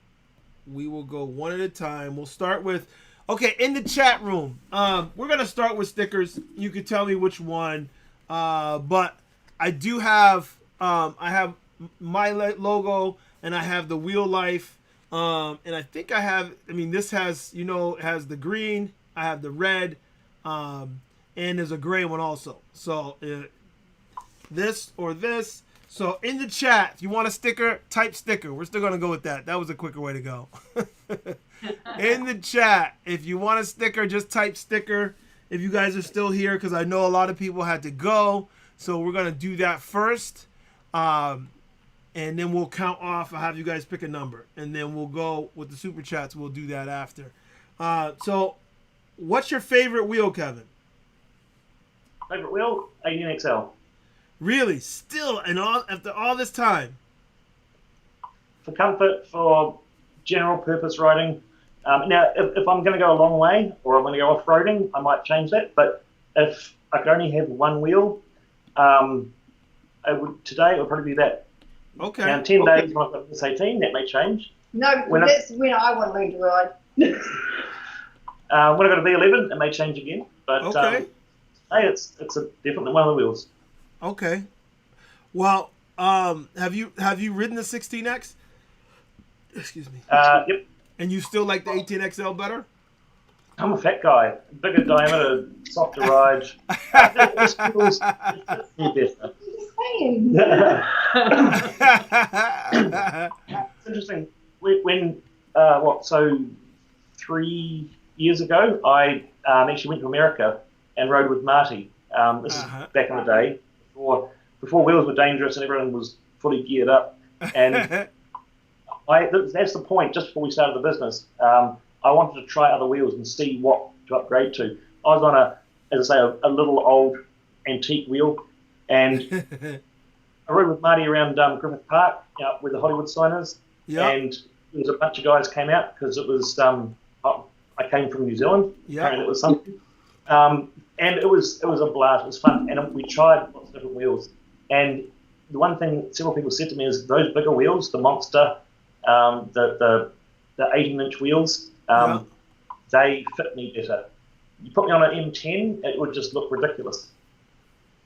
we will go one at a time. We'll start with, okay, in the chat room, we're gonna start with stickers. You can tell me which one, but I do have I have my logo and I have the Wheel Life, and I think I have, this has, it has the green, I have the red, and there's a gray one also. So this or this. So in the chat, if you want a sticker, type sticker. We're still going to go with that. That was a quicker way to go. in the chat. If you want a sticker, just type sticker. If you guys are still here, because I know a lot of people had to go, so we're gonna do that first, and then we'll count off. I'll have you guys pick a number, and then we'll go with the super chats. We'll do that after. So, what's your favorite wheel, Kevin? Favorite wheel? 18XL. Really, still, and all after all this time. For comfort, for general purpose riding. Now, if I'm going to go a long way or I'm going to go off-roading, I might change that. But if I could only have one wheel, today it would probably be that. Okay. Now, in 10 days, when I've got this 18, that may change. No, that's when I want to learn to ride. When I've got a V11, it may change again. But okay. Hey, it's definitely one of the wheels. Okay. Well, have you ridden the 16X? Excuse me. Yep. And you still like the 18XL better? I'm a fat guy. Bigger diameter, softer ride. This feels better. It's interesting. So 3 years ago, I actually went to America and rode with Marty. This is back in the day, before wheels were dangerous and everyone was fully geared up. And that's the point, just before we started the business. I wanted to try other wheels and see what to upgrade to. I was on as I say, a little old antique wheel, and I rode with Marty around Griffith Park, where the Hollywood sign is. Yep. And there was a bunch of guys came out because it was I came from New Zealand. Yeah. And it was something. And it was a blast. It was fun, and we tried lots of different wheels. And the one thing several people said to me is those bigger wheels, the Monster, the 18-inch wheels, they fit me better. You put me on an M10, it would just look ridiculous.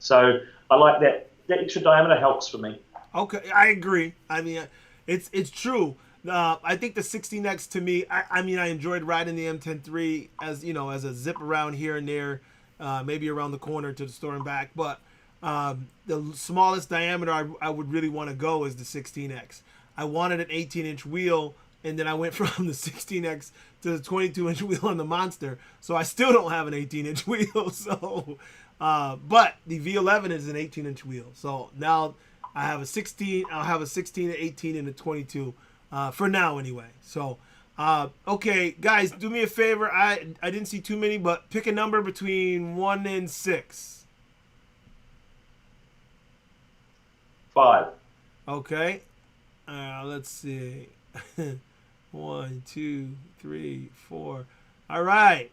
So I like that. That extra diameter helps for me. Okay, I agree. I mean, it's true. I think the 16X to me, I enjoyed riding the M10-3 as a zip around here and there, maybe around the corner to the store and back. But the smallest diameter I would really want to go is the 16X. I wanted an 18-inch wheel, and then I went from the 16X to the 22-inch wheel on the Monster. So I still don't have an 18-inch wheel. So, but the V11 is an 18-inch wheel. So now I have a 16. I'll have a 16, an 18, and a 22 for now anyway. So, okay, guys, do me a favor. I didn't see too many, but pick a number between 1 and 6. 5. Okay. Let's see. 1, 2, 3, 4. All right.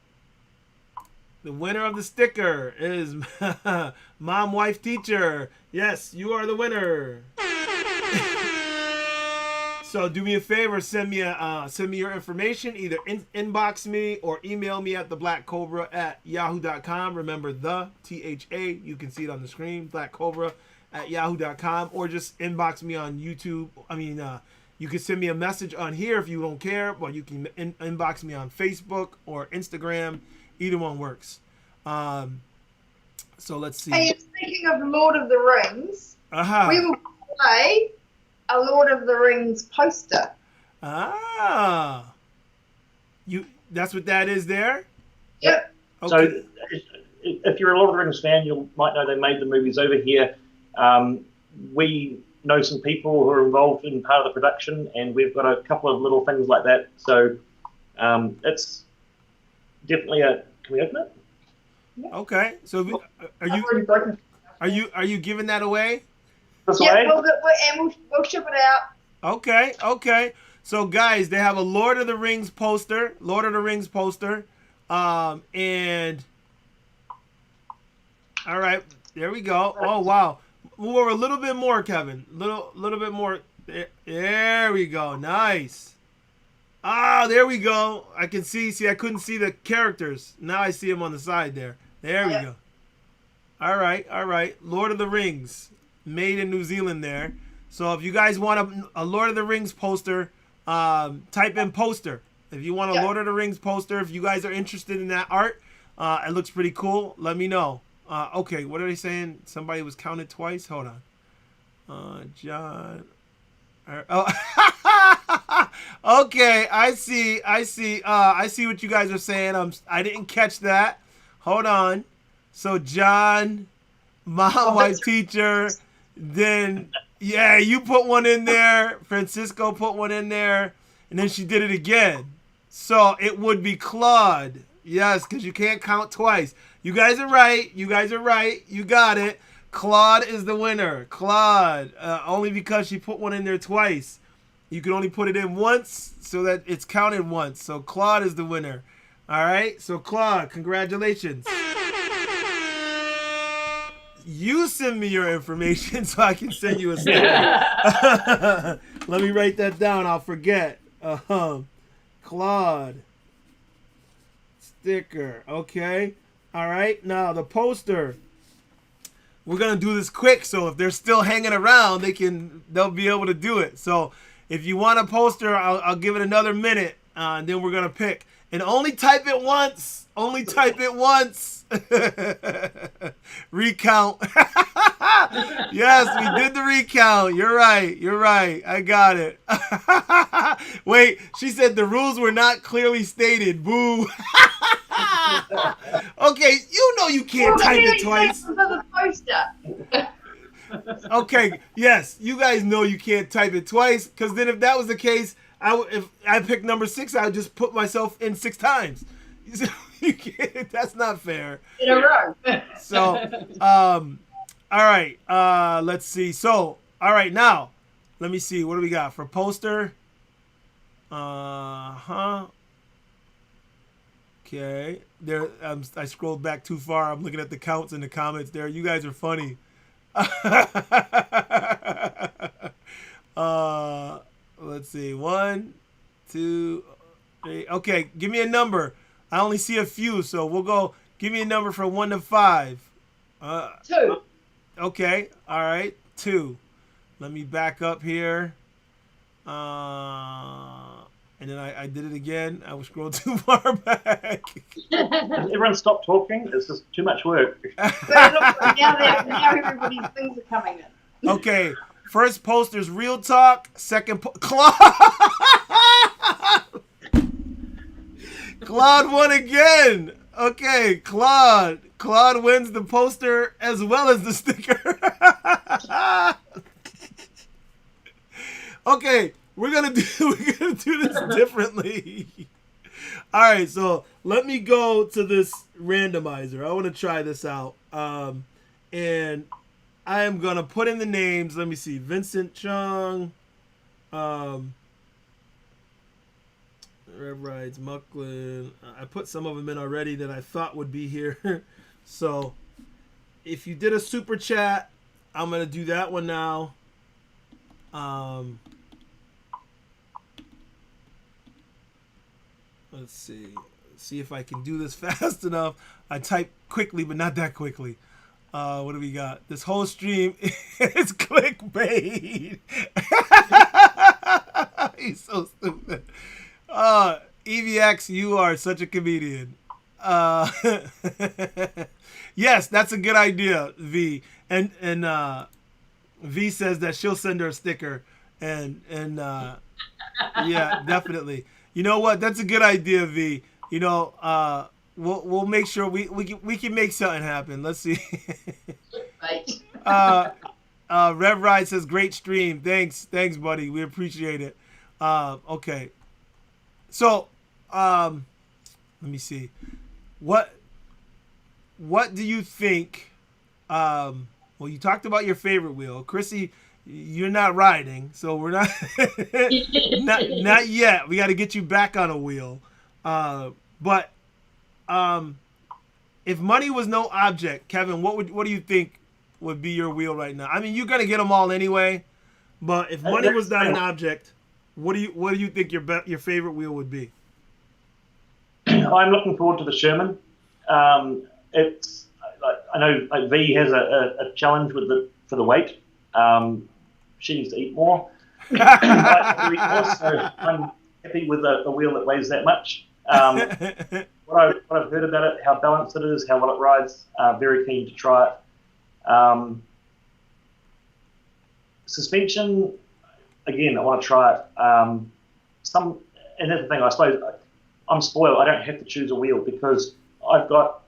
The winner of the sticker is Mom, Wife, Teacher. Yes, you are the winner. So do me a favor, send me your information. Either inbox me or email me at ThaBlackCobra@yahoo.com. Remember the THA. You can see it on the screen. BlackCobra@yahoo.com, or just inbox me on YouTube. You can send me a message on here if you don't care, but you can inbox me on Facebook or Instagram. Either one works. So let's see. Hey, speaking of Lord of the Rings, we will play a Lord of the Rings poster. That's what that is there? Yep. Okay. So if you're a Lord of the Rings fan, you might know they made the movies over here. We know some people who are involved in part of the production, and we've got a couple of little things like that. So it's definitely can we open it? Okay. So are you giving that away? Yeah, we'll ship it out. Okay. So guys, they have a Lord of the Rings poster. And all right, there we go. Oh wow. Move over a little bit more, Kevin. Little bit more. There we go. Nice. There we go. I can see. I couldn't see the characters. Now I see them on the side there. There we go. All right. Lord of the Rings, made in New Zealand there. So if you guys want a Lord of the Rings poster, type in poster. If you want a Lord of the Rings poster, if you guys are interested in that art, it looks pretty cool. Let me know. Okay, what are they saying? Somebody was counted twice. Hold on. John. Oh, Okay, I see. I see what you guys are saying. I didn't catch that. Hold on. So John, mom, wife, teacher. Then yeah, you put one in there. Francisco put one in there, and then she did it again. So it would be Claude. Yes, because you can't count twice. You guys are right. You got it. Claude is the winner. Claude, only because she put one in there twice. You can only put it in once so that it's counted once. So Claude is the winner. All right. So Claude, congratulations. You send me your information so I can send you a sticker. Let me write that down. I'll forget. Claude. Sticker. Okay. All right. Now the poster. We're going to do this quick. So if they're still hanging around, they'll be able to do it. So if you want a poster, I'll give it another minute, and then we're going to pick. And only type it once. Only type it once. Recount. Yes, we did the recount. You're right. I got it. Wait, she said the rules were not clearly stated. Boo. Okay, you know you can't type it twice. For the poster. Okay, yes, you guys know you can't type it twice, because then if that was the case, if I picked number 6, I would just put myself in 6 times. You can't, that's not fair. In a row. So, all right, let's see. So, all right, now, let me see. What do we got for poster? Okay, there. I scrolled back too far. I'm looking at the counts in the comments there. You guys are funny. Let's see. 1, 2, 3. Okay, give me a number. I only see a few, so we'll go. Give me a number from 1 to 5. 2. Okay. All right. 2. Let me back up here. And then I did it again. I was scrolled too far back. Everyone stop talking. It's just too much work. Now everybody's things are coming in. Okay. First poster's Real Talk. Second Claude. Claude won again. Okay, Claude. Claude wins the poster as well as the sticker. Okay, we're gonna do this differently. All right, so let me go to this randomizer. I want to try this out, and I am gonna put in the names. Let me see, Vincent Chung, Rev Rides, Mucklin. I put some of them in already that I thought would be here. So if you did a super chat, I'm gonna do that one now. Let's see if I can do this fast enough. I type quickly, but not that quickly. What do we got? This whole stream is clickbait. He's so stupid. EVX, you are such a comedian. Yes, that's a good idea, V. And V says that she'll send her a sticker. And yeah, definitely. You know what? That's a good idea, V. You know, we'll make sure we can make something happen. Let's see. Rev Ride says great stream. Thanks, buddy. We appreciate it. Okay. So, let me see. What do you think? Well, you talked about your favorite wheel, Chrissy. You're not riding, so we're not not yet. We got to get you back on a wheel. But if money was no object, Kevin, what do you think would be your wheel right now? I mean, you're gonna get them all anyway. But if money was not an object, what do you think your favorite wheel would be? I'm looking forward to the Sherman. It's I know V has a challenge for the weight. She needs to eat more. So I'm happy with a wheel that weighs that much. What I've heard about it, how balanced it is, how well it rides, very keen to try it. Suspension, again, I want to try it. and that's the thing, I suppose I'm spoiled. I don't have to choose a wheel because I've got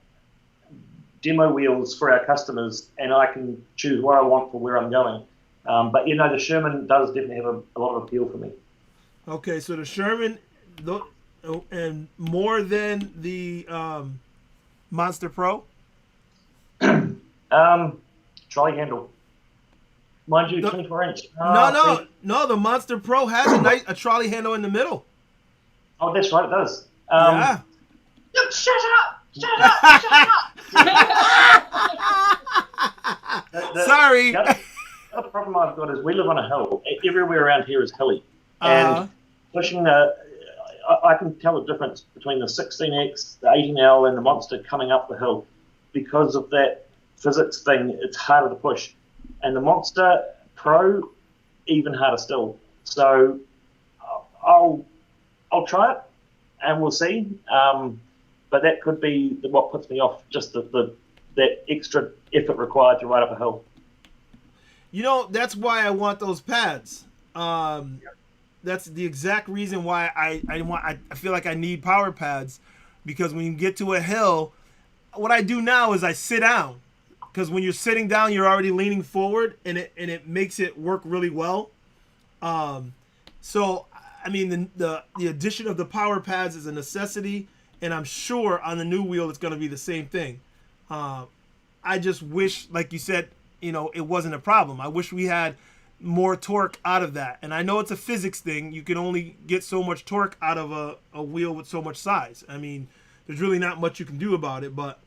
demo wheels for our customers, and I can choose what I want for where I'm going. But the Sherman does definitely have a lot of appeal for me. Okay, so the Sherman, and more than the Monster Pro. Trolley handle, mind you, 24-inch. No. The Monster Pro has a trolley handle in the middle. Oh, that's right, it does. Yeah. Look, shut up! Shut up! Sorry. The other problem I've got is we live on a hill. Everywhere around here is hilly. And pushing I can tell the difference between the 16X, the 18L, and the Monster coming up the hill. Because of that physics thing, it's harder to push. And the Monster Pro, even harder still. So I'll try it, and we'll see. But that could be what puts me off, just that extra effort required to ride up a hill. That's why I want those pads. That's the exact reason why I feel like I need power pads, because when you get to a hill, what I do now is I sit down, because when you're sitting down, you're already leaning forward, and it makes it work really well. So I mean, the addition of the power pads is a necessity, and I'm sure on the new wheel it's going to be the same thing. I just wish, like you said, it wasn't a problem. I wish we had more torque out of that. And I know it's a physics thing. You can only get so much torque out of a wheel with so much size. I mean, there's really not much you can do about it, but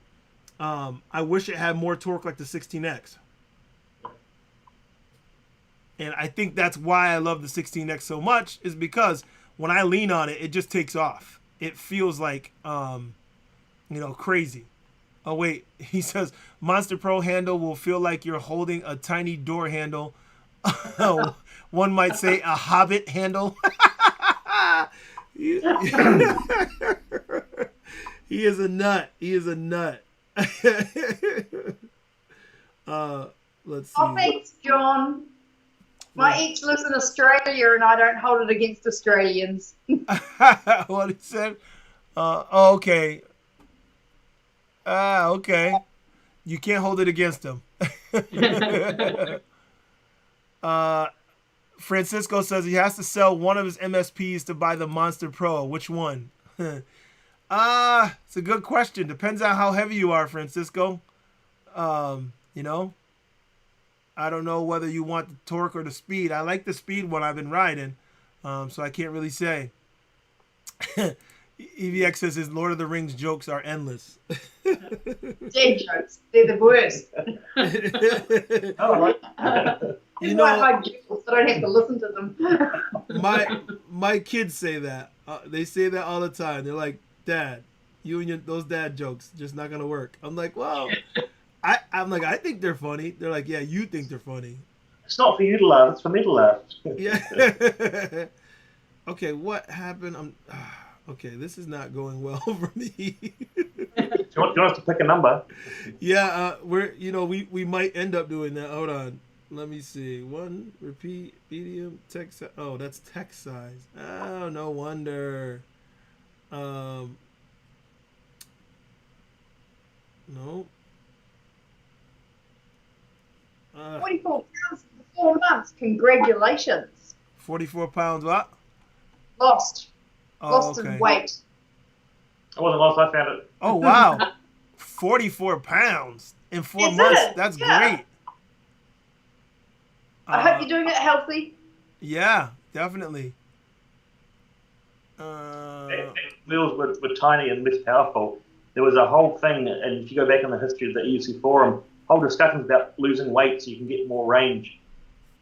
I wish it had more torque like the 16X. And I think that's why I love the 16X so much, is because when I lean on it, it just takes off. It feels like, crazy. Oh, wait. He says, Monster Pro handle will feel like you're holding a tiny door handle. One might say a Hobbit handle. He is a nut. He is a nut. Let's see. Oh, thanks, John. My ex lives in Australia, and I don't hold it against Australians. What he said? Okay. Okay. You can't hold it against him. Francisco says he has to sell one of his MSPs to buy the Monster Pro. Which one? It's a good question. Depends on how heavy you are, Francisco. I don't know whether you want the torque or the speed. I like the speed one I've been riding, so I can't really say. EVX says his Lord of the Rings jokes are endless. Dead jokes. They're the worst. You know, I jokes, so I don't have to listen to them. My kids say that. They say that all the time. They're like, Dad, you and those dad jokes just not gonna work. I'm like, well, I'm like, I think they're funny. They're like, yeah, you think they're funny. It's not for you to laugh. It's for me to laugh. Yeah. Okay, what happened? Okay, this is not going well for me. Do you want us to pick a number? Yeah, we might end up doing that. Hold on. Let me see. One, repeat, medium, text size. Oh, that's text size. Oh, no wonder. No. £44 for 4 months. Congratulations. 44 pounds what? Lost. Oh, Lost okay. in weight. I wasn't lost. I found it. Oh, wow. 44 pounds in 4 months. That's great. I hope you're doing it healthy. Yeah, definitely. Wheels were tiny and less powerful. There was a whole thing, and if you go back in the history of the EUC forum, whole discussions about losing weight so you can get more range.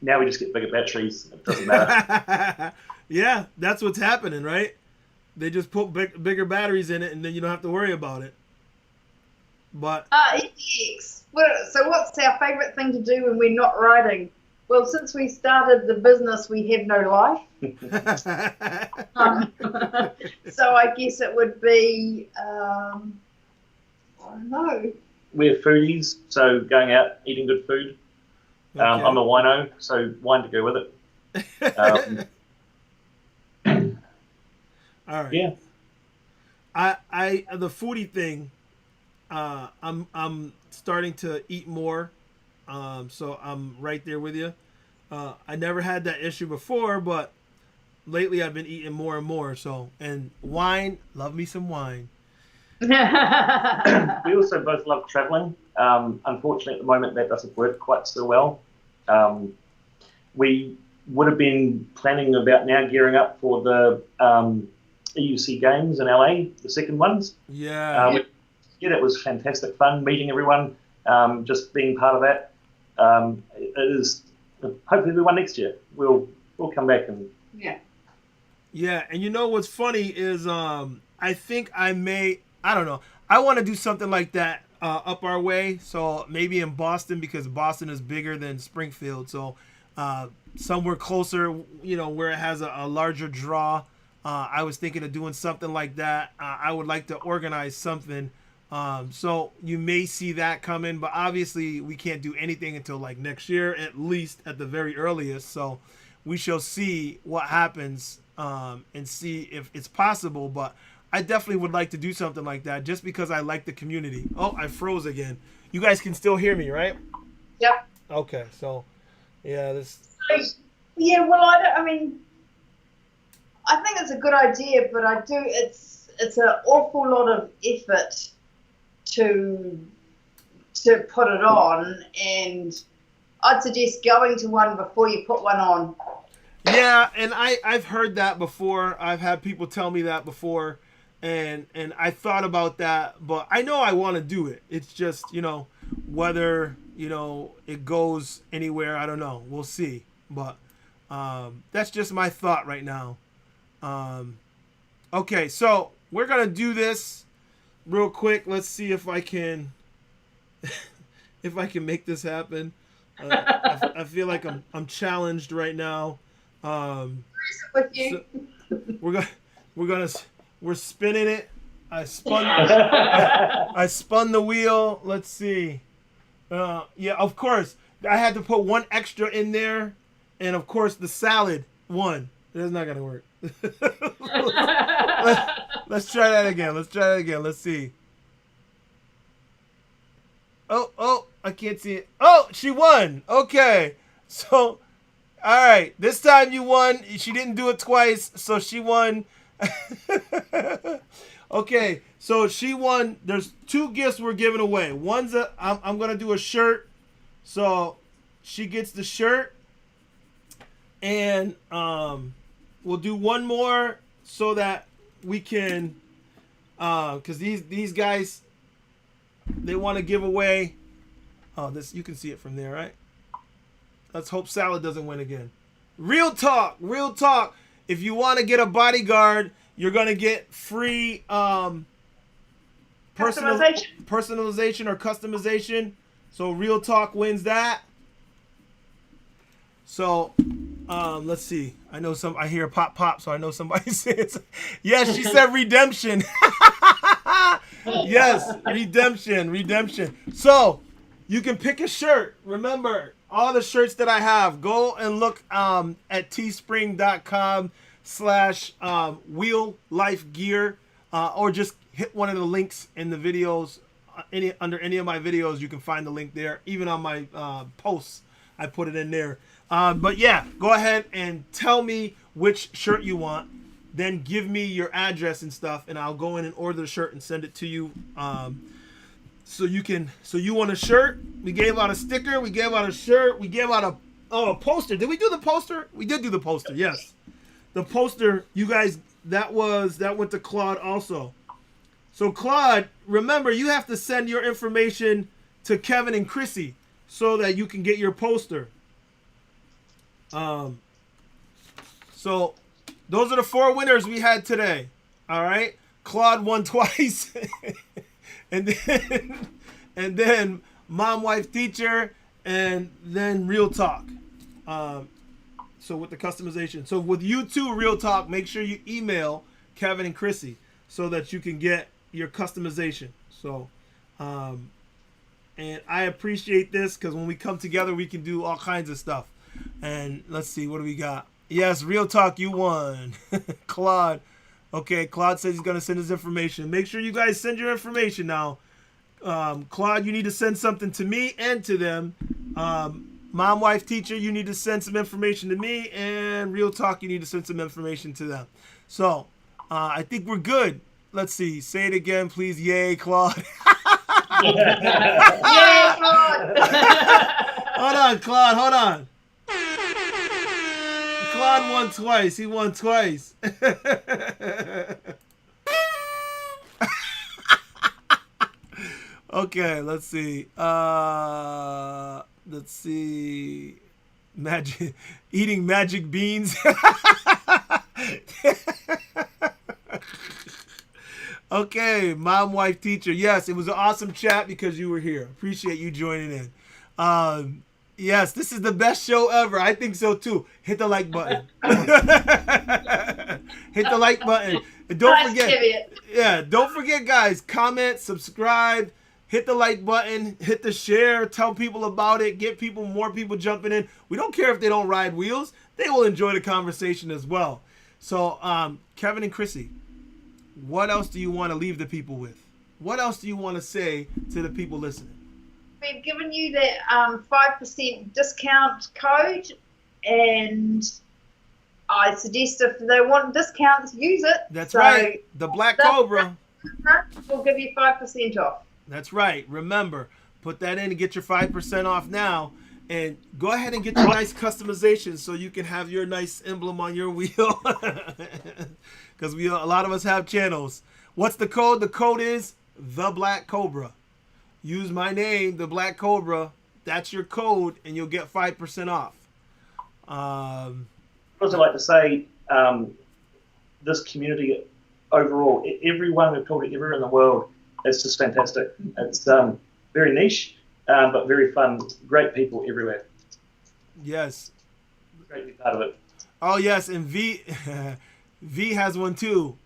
Now we just get bigger batteries. It doesn't matter. Yeah, that's what's happening, right? They just put bigger batteries in it, and then you don't have to worry about it. But EX. So what's our favourite thing to do when we're not riding? Well, since we started the business, we have no life. So I guess it would be, I don't know. We're foodies, so going out, eating good food. Okay. I'm a wino, so wine to go with it. All right. Yeah. I the foodie thing. I'm starting to eat more. So I'm right there with you. I never had that issue before, but lately I've been eating more and more. So, and wine, love me some wine. We also both love traveling. Unfortunately, at the moment, that doesn't work quite so well. We would have been planning about now gearing up for the EUC Games in LA, the second ones. Yeah. It was fantastic fun meeting everyone, just being part of that. It is hopefully the one next year. We'll come back and Yeah, and you know what's funny is I think I don't know. I want to do something like that up our way. So maybe in Boston, because Boston is bigger than Springfield. So somewhere closer, where it has a larger draw. I was thinking of doing something like that. I would like to organize something. So you may see that coming, but obviously we can't do anything until like next year, at least at the very earliest. So we shall see what happens and see if it's possible. But I definitely would like to do something like that just because I like the community. Oh, I froze again. You guys can still hear me, right? Yep. Okay, so yeah, Yeah, well, I think it's a good idea, but it's an awful lot of effort to put it on, and I'd suggest going to one before you put one on. Yeah, and I've heard that before. I've had people tell me that before, and I thought about that, but I know I want to do it. It's just, whether, it goes anywhere, I don't know. We'll see. But that's just my thought right now. Okay, so we're going to do this real quick. Let's see if I can make this happen. I feel like I'm challenged right now. With you. So we're spinning it. I spun the wheel. Let's see. Yeah, of course I had to put one extra in there, and of course the salad one. That's not gonna work. Let's try that again. Let's see. Oh, I can't see it. Oh, she won. Okay, so. All right, this time you won. She didn't do it twice, so she won. Okay, so she won. There's 2 gifts we're giving away. One's I'm gonna do a shirt, so she gets the shirt, and we'll do one more so that we can, because these guys, they want to give away. Oh, this you can see it from there, right? Let's hope Salad doesn't win again. Real talk. If you want to get a bodyguard, you're going to get free personalization or customization. So Real Talk wins that. So let's see. I hear pop, so I know somebody says, yes, she said redemption. Yes, redemption. So you can pick a shirt. Remember, all the shirts that I have, go and look at teespring.com/wheel life gear, or just hit one of the links in the videos. Under any of my videos, you can find the link there. Even on my posts, I put it in there. But yeah, go ahead and tell me which shirt you want. Then give me your address and stuff, and I'll go in and order the shirt and send it to you. So you want a shirt? We gave out a sticker. We gave out a shirt. We gave out a poster. Did we do the poster? We did do the poster. Yes, the poster. You guys, that went to Claude also. So Claude, remember you have to send your information to Kevin and Chrissy so that you can get your poster. So those are the 4 winners we had today. All right, Claude won twice. And then Mom, Wife, Teacher, and then Real Talk. So with the customization. So with you too, Real Talk, make sure you email Kevin and Chrissy so that you can get your customization. So, and I appreciate this because when we come together, we can do all kinds of stuff. And let's see, what do we got? Yes, Real Talk, you won. Claude. Okay, Claude says he's going to send his information. Make sure you guys send your information now. Claude, you need to send something to me and to them. Mom, wife, teacher, you need to send some information to me. And Real Talk, you need to send some information to them. So, I think we're good. Let's see. Say it again, please. Yay, Claude. Yay, Claude! Hold on, Claude. Hold on. Claude won twice. He won twice. Okay, let's see. Let's see. Eating magic beans. Okay, mom, wife, teacher. Yes, it was an awesome chat because you were here. Appreciate you joining in. Yes, this is the best show ever. I think so too. Hit the like button. Hit the like button. And don't forget. Yeah, don't forget, guys. Comment, subscribe, hit the like button, hit the share, tell people about it, get more people jumping in. We don't care if they don't ride wheels. They will enjoy the conversation as well. So, Kevin and Chrissy, what else do you want to leave the people with? What else do you want to say to the people listening? We've given you that 5% discount code, and I suggest if they want discounts, use it. That's right. The Black Cobra will give you 5% off. That's right. Remember, put that in and get your 5% off now. And go ahead and get your nice customization so you can have your nice emblem on your wheel. Because a lot of us have channels. What's the code? The code is ThaBlackCobra. Use my name, The Black Cobra. That's your code, and you'll get 5% off. I'd also like to say this community overall, everyone we've talked to everywhere in the world, it's just fantastic. It's very niche, but very fun. Great people everywhere. Yes. Great to be part of it. Oh, yes, and V has one too.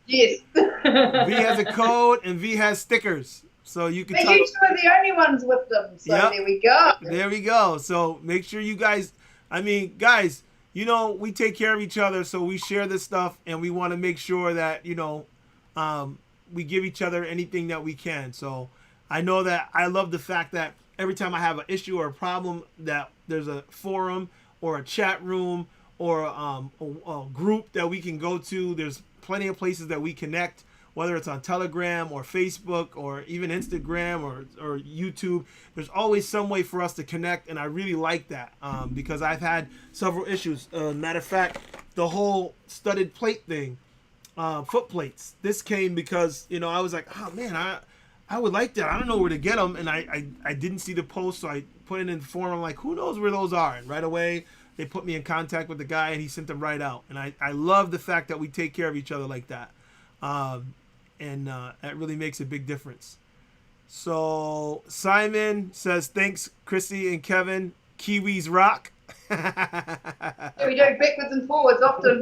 Yes. V has a code, and V has stickers. So you can But you two are the only ones with them, so yep. There we go. There we go. So make sure you guys, guys, we take care of each other, so we share this stuff, and we want to make sure that, we give each other anything that we can. So I know that I love the fact that every time I have an issue or a problem, that there's a forum or a chat room or a group that we can go to. There's plenty of places that we connect, whether it's on Telegram or Facebook or even Instagram or YouTube. There's always some way for us to connect, and I really like that because I've had several issues. Matter of fact, the whole studded plate thing, foot plates, this came because, I was like, oh man, I would like that. I don't know where to get them, and I didn't see the post, so I put it in the forum. I'm like, who knows where those are? And right away, they put me in contact with the guy, and he sent them right out. And I love the fact that we take care of each other like that. And that really makes a big difference. So Simon says, thanks, Chrissy and Kevin. Kiwis rock. Yeah, we do backwards and forwards often.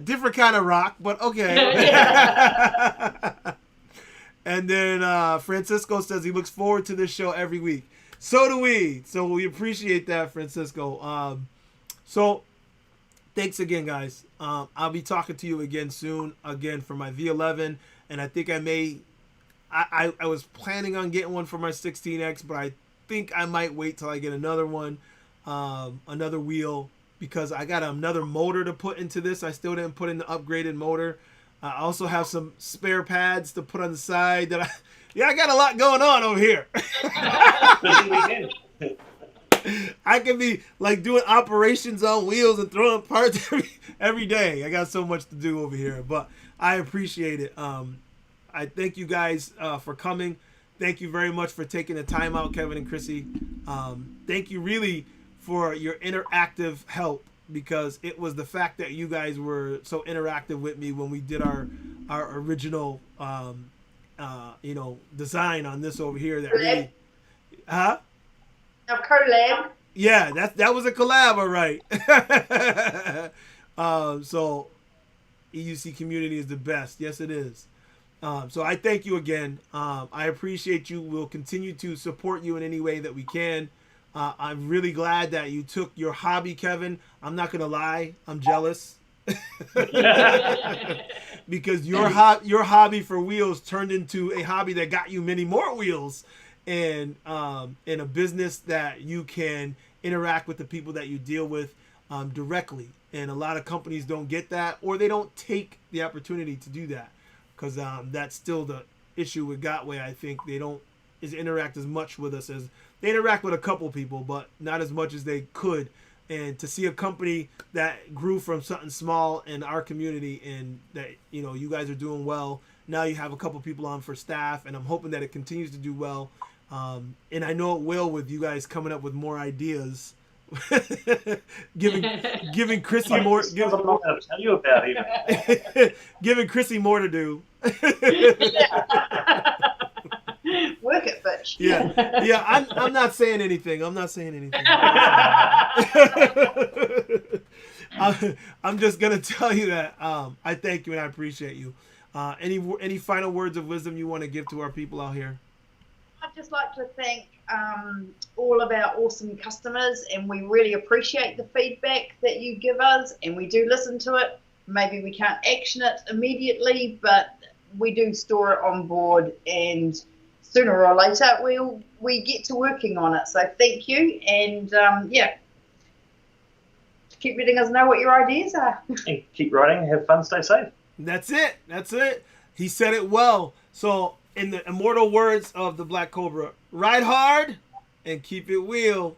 Different kind of rock, but okay. And then Francisco says he looks forward to this show every week. So do we. So we appreciate that, Francisco. So thanks again, guys. I'll be talking to you again soon, again for my V11. And I think I was planning on getting one for my 16X, but I think I might wait till I get another one, another wheel, because I got another motor to put into this. I still didn't put in the upgraded motor. I also have some spare pads to put on the side I got a lot going on over here. I can be like doing operations on wheels and throwing parts every day. I got so much to do over here, but I appreciate it. I thank you guys for coming. Thank you very much for taking the time out, Kevin and Chrissy. Thank you really for your interactive help, because it was the fact that you guys were so interactive with me when we did our original design on this over here that really a collab. Yeah, that was a collab, all right. So EUC community is the best. Yes, it is. So I thank you again. I appreciate you. We'll continue to support you in any way that we can. I'm really glad that you took your hobby, Kevin. I'm not gonna lie, I'm jealous. Because your hobby for wheels turned into a hobby that got you many more wheels, and in a business that you can interact with the people that you deal with directly. And a lot of companies don't get that, or they don't take the opportunity to do that, because that's still the issue with Gotway. I think they don't interact as much with us as they interact with a couple people, but not as much as they could. And to see a company that grew from something small in our community, and that, you know, you guys are doing well. Now you have a couple people on for staff, and I'm hoping that it continues to do well. And I know it will, with you guys coming up with more ideas. giving Chrissy more. I'm not going to tell you about it. Giving Chrissy more to do. Work it, bitch. Yeah. I'm not saying anything. I'm just gonna tell you that I thank you and I appreciate you. Any final words of wisdom you want to give to our people out here? I'd just like to thank all of our awesome customers, and we really appreciate the feedback that you give us, and we do listen to it. Maybe we can't action it immediately, but we do store it on board, and sooner or later we get to working on it. So thank you, and keep letting us know what your ideas are. And keep riding, have fun, stay safe. That's it. He said it well. So, in the immortal words of the Black Cobra, ride hard and keep it wheel.